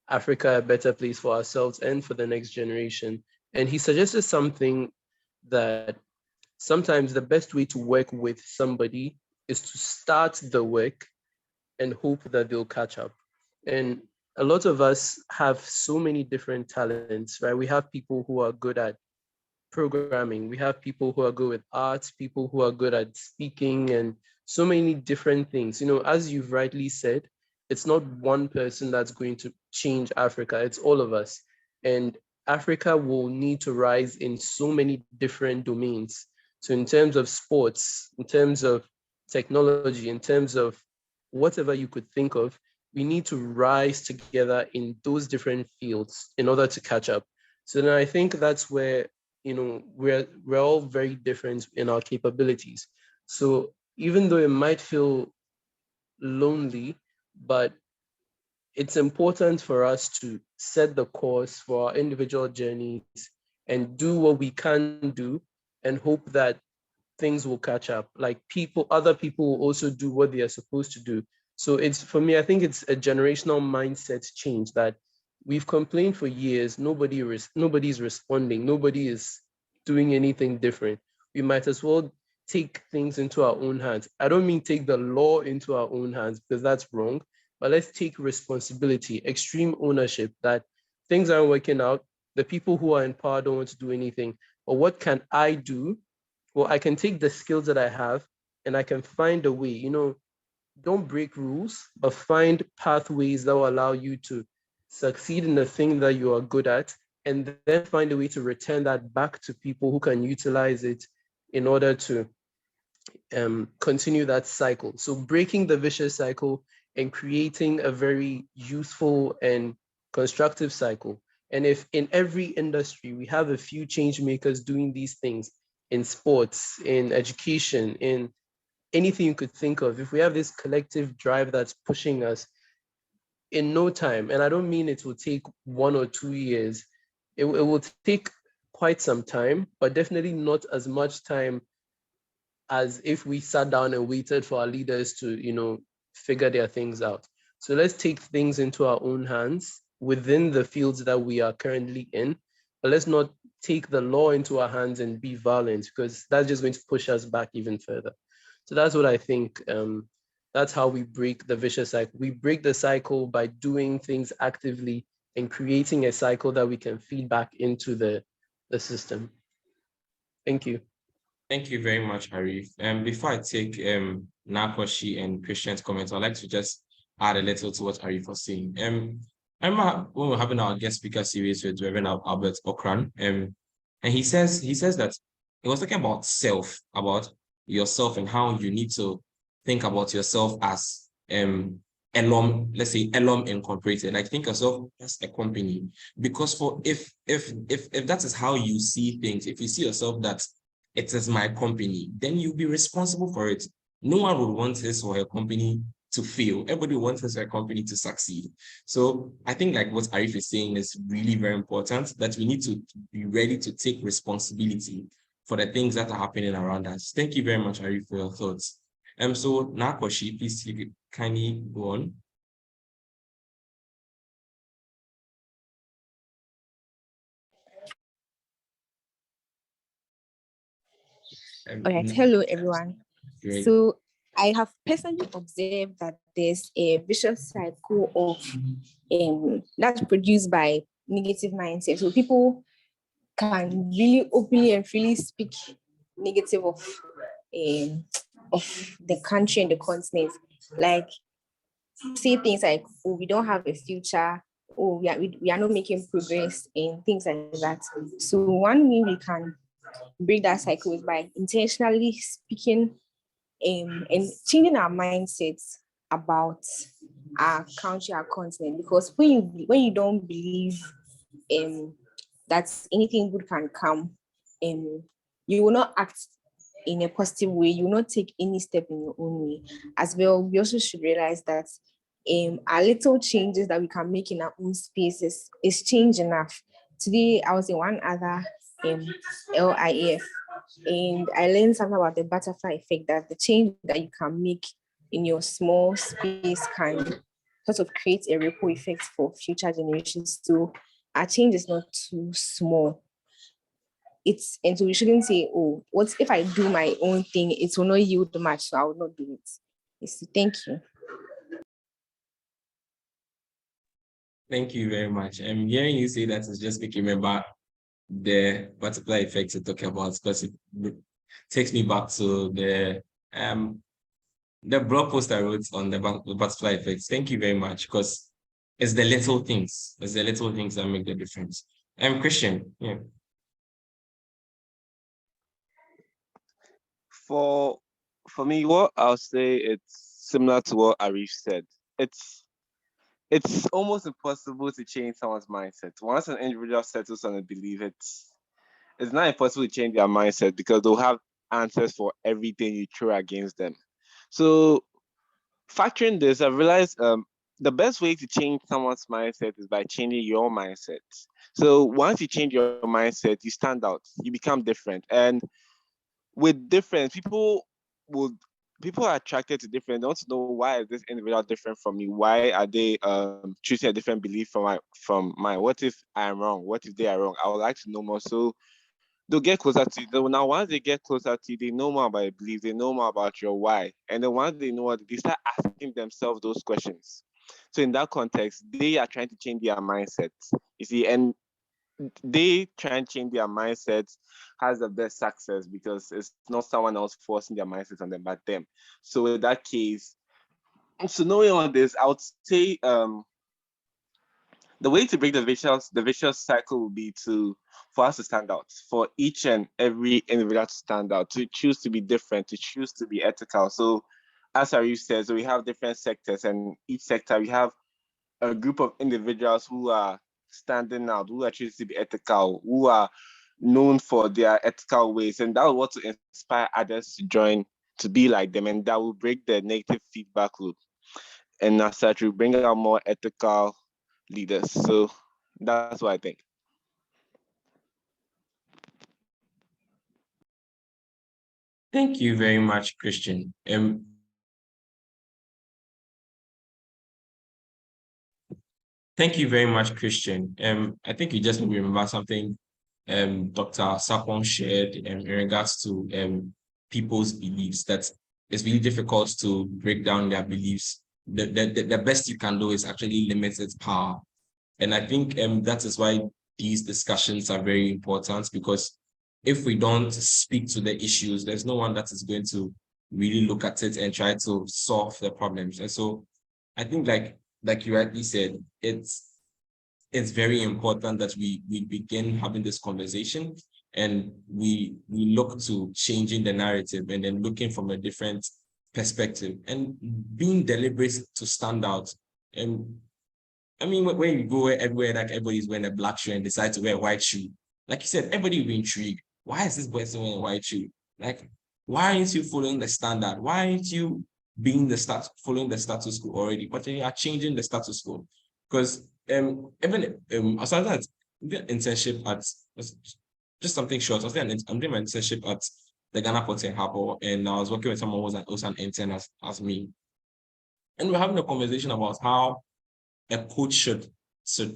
Africa a better place for ourselves and for the next generation? And he suggested something that sometimes the best way to work with somebody is to start the work and hope that they'll catch up. And a lot of us have so many different talents, right? We have people who are good at programming. We have people who are good with art, people who are good at speaking, and so many different things. You know, as you've rightly said, it's not one person that's going to change Africa, it's all of us. And Africa will need to rise in so many different domains. So in terms of sports, in terms of technology, in terms of whatever you could think of, we need to rise together in those different fields in order to catch up. So then I think that's where, you know, we're all very different in our capabilities. So even though it might feel lonely, but it's important for us to set the course for our individual journeys and do what we can do and hope that things will catch up. Like other people will also do what they are supposed to do. So it's, for me, I think it's a generational mindset change that we've complained for years. Nobody's responding. Nobody is doing anything different. We might as well take things into our own hands. I don't mean take the law into our own hands because that's wrong, but let's take responsibility, extreme ownership that things aren't working out. The people who are in power don't want to do anything. But what can I do? Well, I can take the skills that I have and I can find a way, you know, don't break rules, but find pathways that will allow you to succeed in the thing that you are good at and then find a way to return that back to people who can utilize it in order to continue that cycle. So breaking the vicious cycle and creating a very useful and constructive cycle. And if in every industry we have a few change makers doing these things, in sports, in education, in anything you could think of, if we have this collective drive that's pushing us, in no time, and I don't mean it will take 1 or 2 years, it will take quite some time, but definitely not as much time as if we sat down and waited for our leaders to, figure their things out. So let's take things into our own hands within the fields that we are currently in, but let's not take the law into our hands and be violent, because that's just going to push us back even further. So that's what I think. That's how we break the vicious cycle. We break the cycle by doing things actively and creating a cycle that we can feed back into the system. Thank you. Thank you very much, Arif. Before I take Nakoshi and Christian's comments, I'd like to just add a little to what Arif was saying. I remember when we were having our guest speaker series with Reverend Albert Okran, and he says that he was talking about self, about yourself and how you need to think about yourself as Elom, let's say Elom Incorporated. Like, think yourself as a company, because if that is how you see things, if you see yourself that it is my company, then you'll be responsible for it. No one would want his or her company to fail. Everybody wants his or her company to succeed. So I think like what Arif is saying is really very important, that we need to be ready to take responsibility for the things that are happening around us. Thank you very much, Arif, for your thoughts. So Nakoshi, please kindly go on. All right, hello everyone. Great. So I have personally observed that there's a vicious cycle of that's produced by negative mindset. So people can really openly and freely speak negative of the country and the continent, like say things like, oh, we don't have a future, oh, we are not making progress, and things like that. So one way we can break that cycle is by intentionally speaking and changing our mindsets about our country, our continent. Because when you don't believe that anything good can come, you will not act in a positive way. You will not take any step in your own way. As well, we also should realize that our little changes that we can make in our own spaces is change enough. Today, I was in one other LIF, and I learned something about the butterfly effect, that the change that you can make in your small space can sort of create a ripple effect for future generations. So our change is not too small. And so we shouldn't say, oh, what if I do my own thing, it will not yield much, so I will not do it. Yes, thank you. Thank you very much. Hearing you say that is just making me remember the butterfly effect you're talking about, because it takes me back to the blog post I wrote on the butterfly effect. Thank you very much, because it's the little things. It's the little things that make the difference. Christian, yeah. For me, what I'll say, it's similar to what Arif said. It's almost impossible to change someone's mindset. Once an individual settles on a belief, it's not impossible to change their mindset, because they'll have answers for everything you throw against them. So factoring this, I've realized the best way to change someone's mindset is by changing your mindset. So once you change your mindset, you stand out, you become different. And with difference, people are attracted to different. They want to know, why is this individual different from me? Why are they choosing a different belief from mine? What if I'm wrong? What if they are wrong? I would like to know more. So they'll get closer to you. Now, once they get closer to you, they know more about your belief, they know more about your why. And then once they know what, they start asking themselves those questions. So in that context, they are trying to change their mindset. You see, and they try and change their mindset has the best success, because it's not someone else forcing their mindset on them, but them. So in that case, so knowing all this, I would say the way to break the vicious cycle would be for us to stand out, for each and every individual to stand out, to choose to be different, to choose to be ethical. So as Arif says, we have different sectors, and each sector we have a group of individuals who are standing out, who are choosing to be ethical, who are known for their ethical ways, and that will want to inspire others to join, to be like them, and that will break the negative feedback loop. And as such, we bring out more ethical leaders. So that's what I think. Thank you very much, Christian. Thank you very much, Christian. I think you just made me remember something Dr. Sapon shared in regards to people's beliefs, that it's really difficult to break down their beliefs. The best you can do is actually limit its power. And I think that is why these discussions are very important, because if we don't speak to the issues, there's no one that is going to really look at it and try to solve the problems. And so I think like you rightly said, it's very important that we begin having this conversation, and we look to changing the narrative and then looking from a different perspective and being deliberate to stand out. And I mean, when you go everywhere, like everybody's wearing a black shoe and decide to wear a white shoe, like you said, everybody will be intrigued. Why is this person wearing a white shoe? Like, why aren't you following the standard? Why aren't you following the status quo already? But you are changing the status quo. Because even aside that, the internship at just something short. I'm doing my internship at the Ghana Port and Harbour, and I was working with someone who was also an intern as me. And we're having a conversation about how a coach should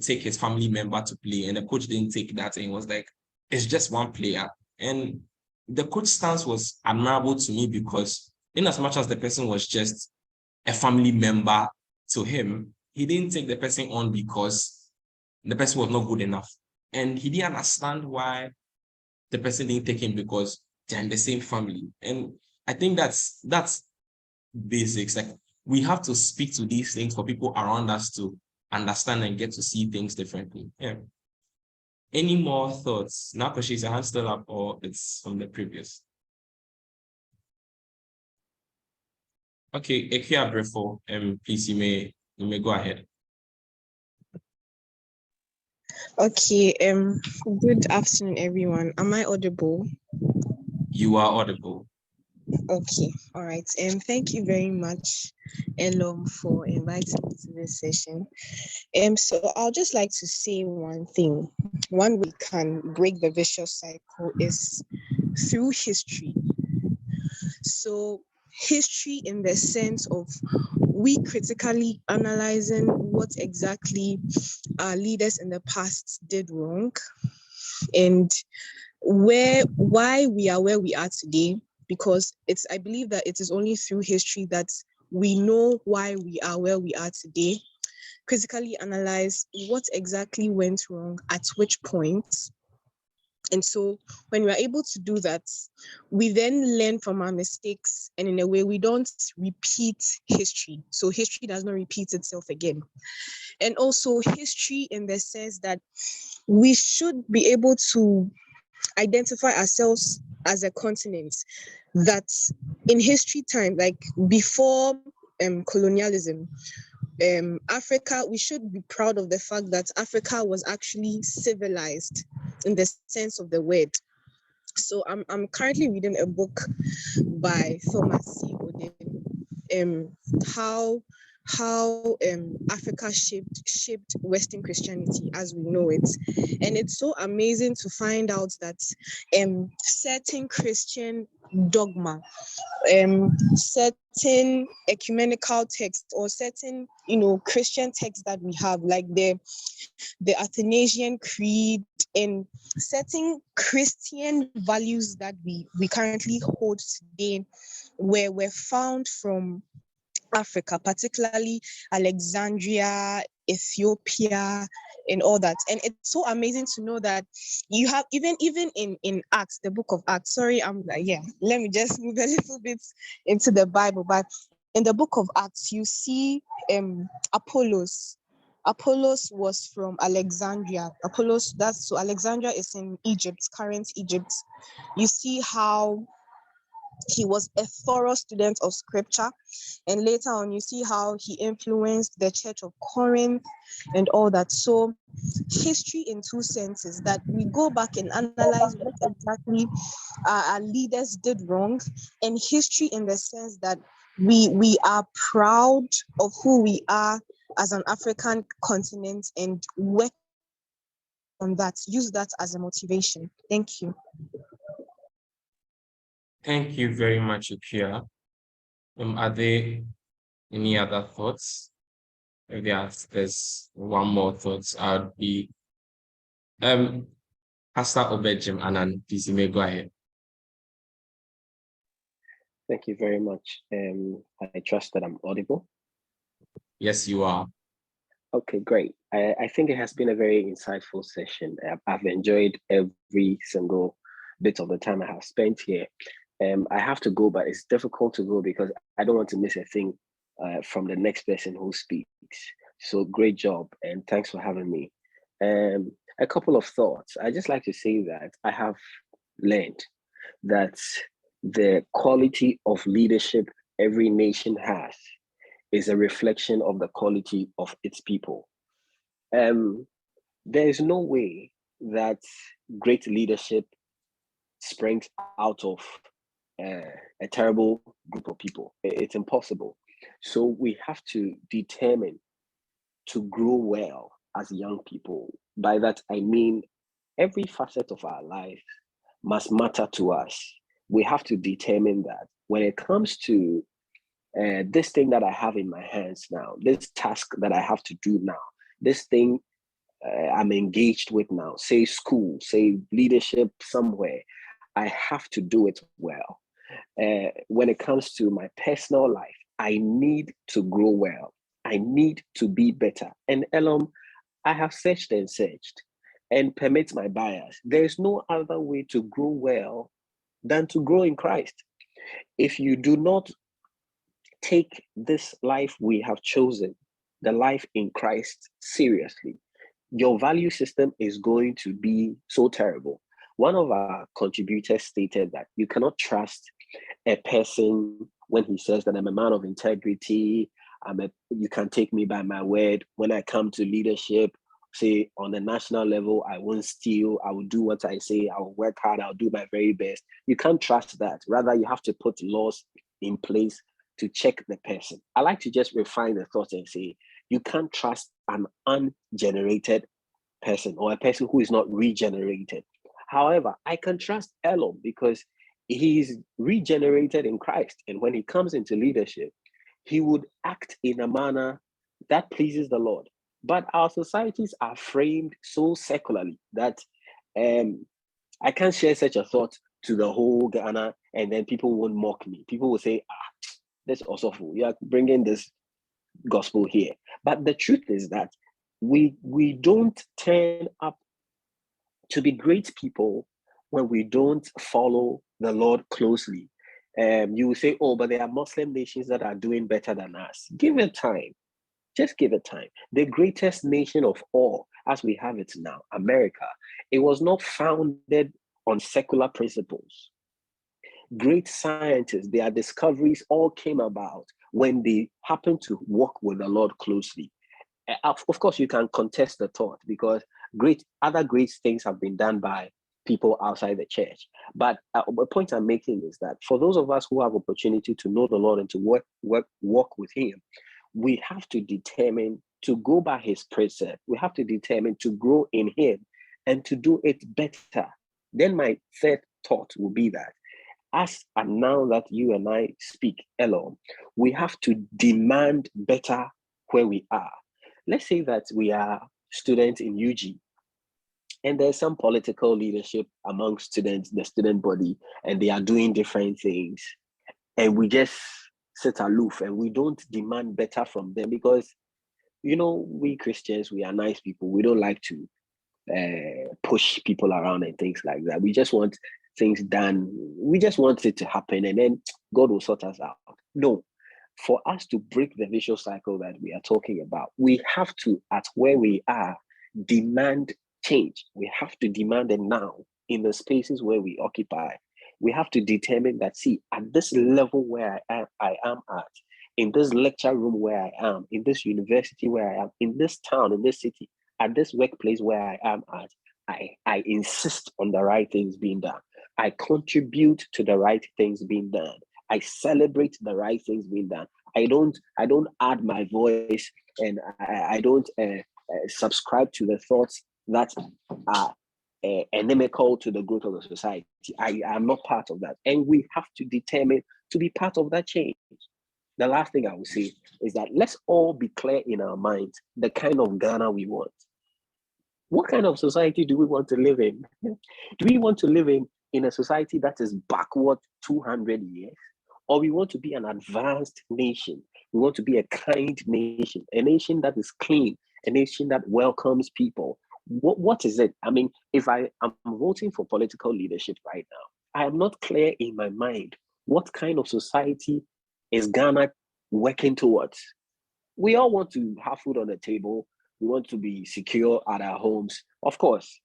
take his family member to play, and the coach didn't take that, and was like, it's just one player. And the coach stance was admirable to me, because in as much as the person was just a family member to him, he didn't take the person on because the person was not good enough. And he didn't understand why the person didn't take him, because they're in the same family. And I think that's basics. Like, we have to speak to these things for people around us to understand and get to see things differently. Yeah. Any more thoughts? Now, Koshi, is your hand still up, or it's from the previous? Okay, Ekia Brefo, please, you may go ahead. Okay, good afternoon, everyone. Am I audible? You are audible. Okay, all right. Thank you very much, Elom, for inviting me to this session. So I'll just like to say one thing. One way we can break the vicious cycle is through history. So history in the sense of we critically analyzing what exactly our leaders in the past did wrong, and why we are where we are today, because I believe that it is only through history that we know why we are where we are today. Critically analyze what exactly went wrong at which point. And so when we are able to do that, we then learn from our mistakes, and in a way we don't repeat history. So history does not repeat itself again. And also history in the sense that we should be able to identify ourselves as a continent that in history time, like before colonialism, Africa, we should be proud of the fact that Africa was actually civilized in the sense of the word. So I'm currently reading a book by Thomas C. Oden, how Africa shaped Western Christianity as we know it. And it's so amazing to find out that certain Christian dogma, certain ecumenical texts, or certain Christian texts that we have, like the Athanasian Creed, and certain Christian values that we currently hold today were found from Africa, particularly Alexandria, Ethiopia, and all that. And it's so amazing to know that you have even in Acts, the book of Acts. Sorry, let me just move a little bit into the Bible. But in the book of Acts, you see Apollos Apollos was from Alexandria. So Alexandria is in Egypt, current Egypt. You see how he was a thorough student of scripture, and later on you see how he influenced the church of Corinth and all that. So history in two senses, that we go back and analyze what exactly our leaders did wrong, and history in the sense that we are proud of who we are as an African continent and work on that, use that as a motivation. Thank you. Thank you very much, Ikea. Are there any other thoughts? If there's one more thoughts, I'd be Pastor Obejim Anan, please, you may go ahead. Thank you very much. I trust that I'm audible. Yes, you are. Okay, great. I think it has been a very insightful session. I've enjoyed every single bit of the time I have spent here. I have to go, but it's difficult to go because I don't want to miss a thing from the next person who speaks. So great job, and thanks for having me. A couple of thoughts. I just like to say that I have learned that the quality of leadership every nation has is a reflection of the quality of its people. There is no way that great leadership springs out of a terrible group of people. It's impossible. So we have to determine to grow well as young people. By that, I mean every facet of our life must matter to us. We have to determine that when it comes to this thing that I have in my hands now, this task that I have to do now, this thing I'm engaged with now, say school, say leadership somewhere, I have to do it well. When it comes to my personal life, I need to grow well. I need to be better. And Elom, I have searched and searched and permit my bias. There's no other way to grow well than to grow in Christ. If you do not take this life we have chosen, the life in Christ, seriously, your value system is going to be so terrible. One of our contributors stated that you cannot trust a person when he says that I'm a man of integrity, you can take me by my word. When I come to leadership, say on the national level, I won't steal, I will do what I say, I will work hard, I'll do my very best. You can't trust that. Rather, you have to put laws in place to check the person. I like to just refine the thought and say, you can't trust an ungenerated person or a person who is not regenerated. However, I can trust Elom because he's regenerated in Christ. And when he comes into leadership, he would act in a manner that pleases the Lord. But our societies are framed so secularly that I can't share such a thought to the whole Ghana and then people won't mock me. People will say, that's also fool. You are bringing this gospel here. But the truth is that we don't turn up to be great people when we don't follow the Lord closely. You will say, oh, but there are Muslim nations that are doing better than us. Give it time. Just give it time. The greatest nation of all, as we have it now, America, it was not founded on secular principles. Great scientists, their discoveries all came about when they happened to walk with the Lord closely. Of course, you can contest the thought because other great things have been done by people outside the church. But the point I'm making is that for those of us who have opportunity to know the Lord and to walk with Him, we have to determine to go by His precept. We have to determine to grow in Him and to do it better. Then my third thought will be that and now that you and I speak alone, we have to demand better where we are. Let's say that we are students in UG and there's some political leadership among students, the student body, and they are doing different things. And we just sit aloof and we don't demand better from them because, we Christians, we are nice people. We don't like to push people around and things like that. We just want things done. We just want it to happen and then God will sort us out. No, For us to break the vicious cycle that we are talking about, we have to, at where we are, demand change. We have to demand it now in the spaces where we occupy. We have to determine that, see, at this level where I am at, in this lecture room where I am, in this university where I am, in this town, in this city, at this workplace where I am at, I insist on the right things being done. I contribute to the right things being done. I celebrate the right things being done. I don't add my voice, and I don't subscribe to the thoughts that are inimical to the growth of the society. I am not part of that. And we have to determine to be part of that change. The last thing I will say is that let's all be clear in our minds the kind of Ghana we want. What kind of society do we want to live in? Do we want to live in a society that is backward 200 years? Or we want to be an advanced nation? We want to be a kind nation, a nation that is clean, a nation that welcomes people. What is it? I mean, if I am voting for political leadership right now, I am not clear in my mind what kind of society is Ghana working towards. We all want to have food on the table. We want to be secure at our homes. Of course,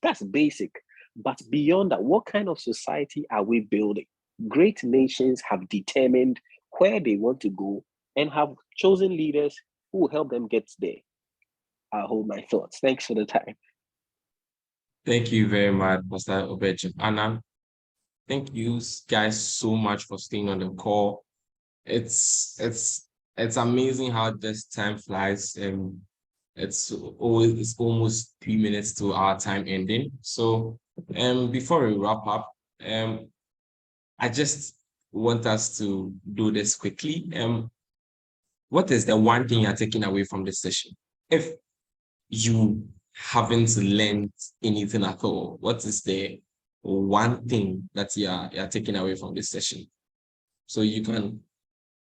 that's basic. But beyond that, what kind of society are we building? Great nations have determined where they want to go and have chosen leaders who will help them get there. I hold my thoughts. Thanks for the time. Thank you very much, Pastor Obed. Anna, thank you guys so much for staying on the call. It's amazing how this time flies. It's almost 3 minutes to our time ending. So before we wrap up, I just want us to do this quickly. What is the one thing you're taking away from this session? If you haven't learned anything at all, what is the one thing that you're taking away from this session? So you can,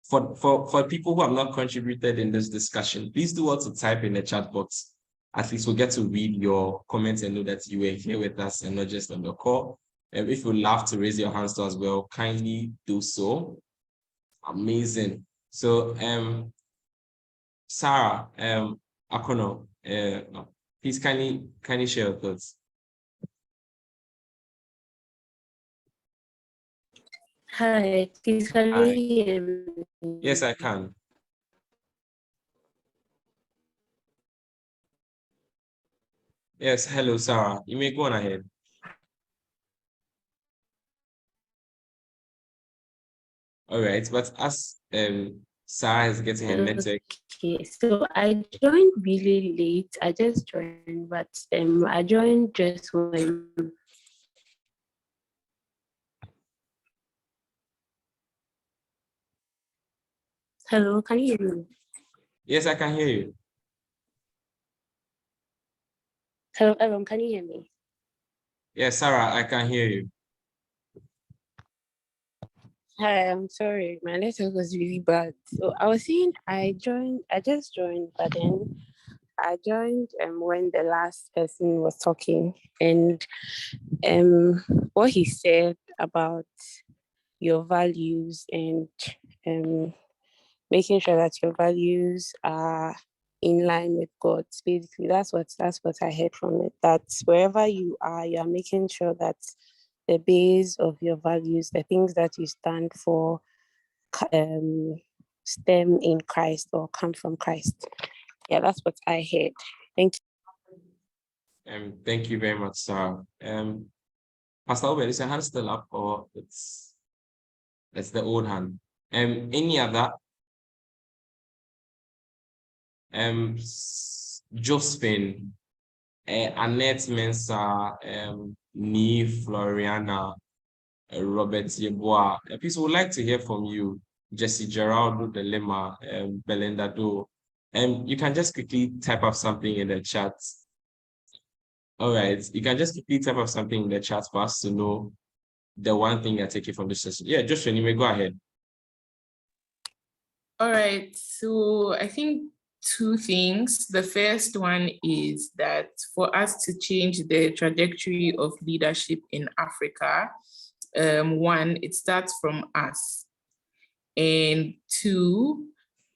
for people who have not contributed in this discussion, please do also type in the chat box. At least we'll get to read your comments and know that you were here with us and not just on the call. If you'd love to raise your hands too as well, kindly do so. Amazing. So Sarah Akono, please kindly share your thoughts. Hi, please can you hear me? Yes, I can. Yes, hello, Sarah. You may go on ahead. All right, but as Sarah is getting her network. Okay, so I joined really late. I just joined, but I joined just when. Hello, can you hear me? Yes, I can hear you. Hello, everyone, can you hear me? Yes, Sarah, I can hear you. Hi, I'm sorry, my network was really bad. So I was saying I just joined, but then I joined when the last person was talking, and what he said about your values and making sure that your values are in line with God's. Basically, that's what I heard from it. That wherever you are making sure that the base of your values, the things that you stand for, stem in Christ or come from Christ. Yeah, that's what I heard. Thank you. Thank you very much, Sarah. Pastor Obed, is your hand still up, or it's the old hand? Any other? Josephine, Annette Mensah, Ni Floriana, Robert Yeboah. People would like to hear from you. Jesse Geraldo Delema, Belinda Do. You can just quickly type up something in the chat. All right, you can just quickly type up something in the chat for us to know the one thing you're taking from this session. Yeah, Joshua, you may go ahead. All right, so I think two things. The first one is that for us to change the trajectory of leadership in Africa, one, it starts from us. And two,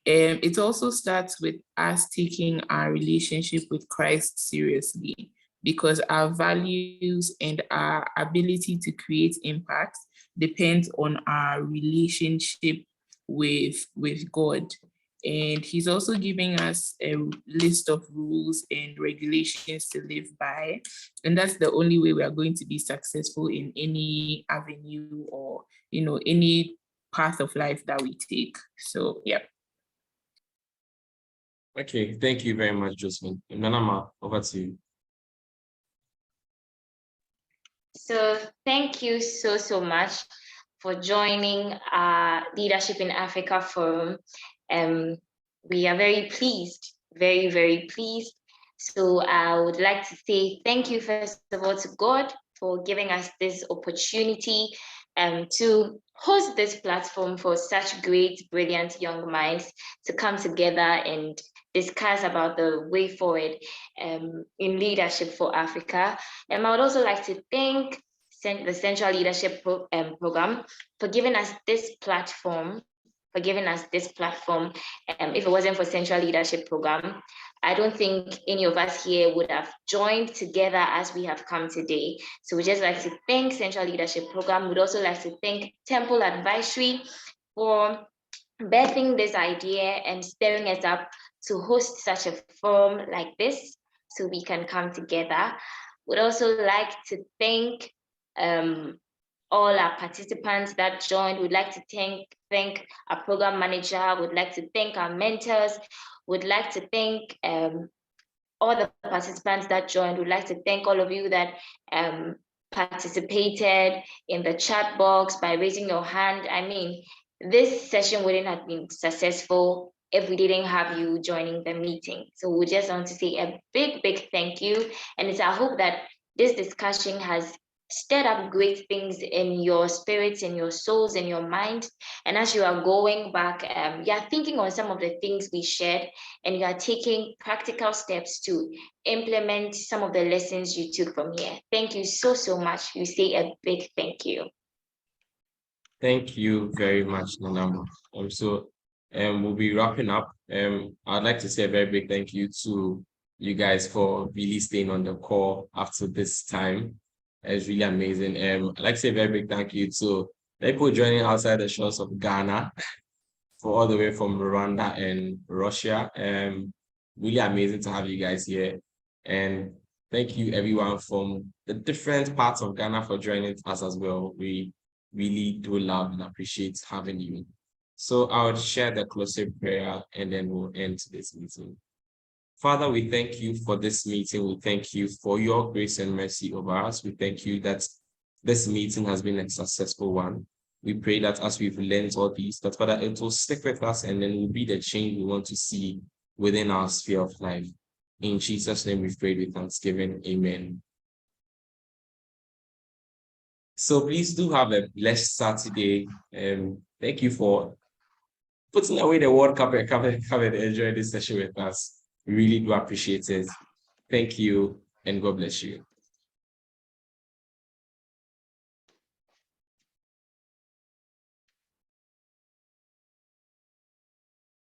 it also starts with us taking our relationship with Christ seriously, because our values and our ability to create impact depends on our relationship with God. And he's also giving us a list of rules and regulations to live by. And that's the only way we are going to be successful in any avenue or, any path of life that we take. So, yeah. Okay, thank you very much, Josephine. Nanama, over to you. So thank you so much for joining our Leadership in Africa Forum. We are very pleased, very pleased. So I would like to say thank you first of all to God for giving us this opportunity to host this platform for such great, brilliant young minds to come together and discuss about the way forward in leadership for Africa. I would also like to thank the Central Leadership Program for giving us this platform. If it wasn't for Central Leadership Program, I don't think any of us here would have joined together as we have come today. So we'd just like to thank Central Leadership Program. We'd also like to thank Temple Advisory for birthing this idea and stirring us up to host such a forum like this so we can come together. We'd also like to thank all our participants that joined. We'd like to thank our program manager. We'd like to thank our mentors. We'd like to thank all the participants that joined. We'd like to thank all of you that participated in the chat box by raising your hand. I mean, this session wouldn't have been successful if we didn't have you joining the meeting. So we just want to say a big thank you. And it's our hope that this discussion has stirred up great things in your spirits, in your souls, in your mind. And as you are going back, you are thinking on some of the things we shared, and you are taking practical steps to implement some of the lessons you took from here. Thank you so much. We say a big thank you. Thank you very much, Nanama. So we'll be wrapping up. I'd like to say a very big thank you to you guys for really staying on the call after this time. It's really amazing. I'd like to say a very big thank you to people joining outside the shores of Ghana, for all the way from Rwanda and Russia. Really amazing to have you guys here. And thank you everyone from the different parts of Ghana for joining us as well. We really do love and appreciate having you. So I would share the closing prayer and then we'll end this meeting. Father, we thank you for this meeting. We thank you for your grace and mercy over us. We thank you that this meeting has been a successful one. We pray that as we've learned all these, that Father, it will stick with us and then will be the change we want to see within our sphere of life. In Jesus' name we've prayed with thanksgiving. Amen. So please do have a blessed Saturday. Thank you for putting away the World Cup and come and enjoy this session with us. We really do appreciate it. Thank you and God bless you.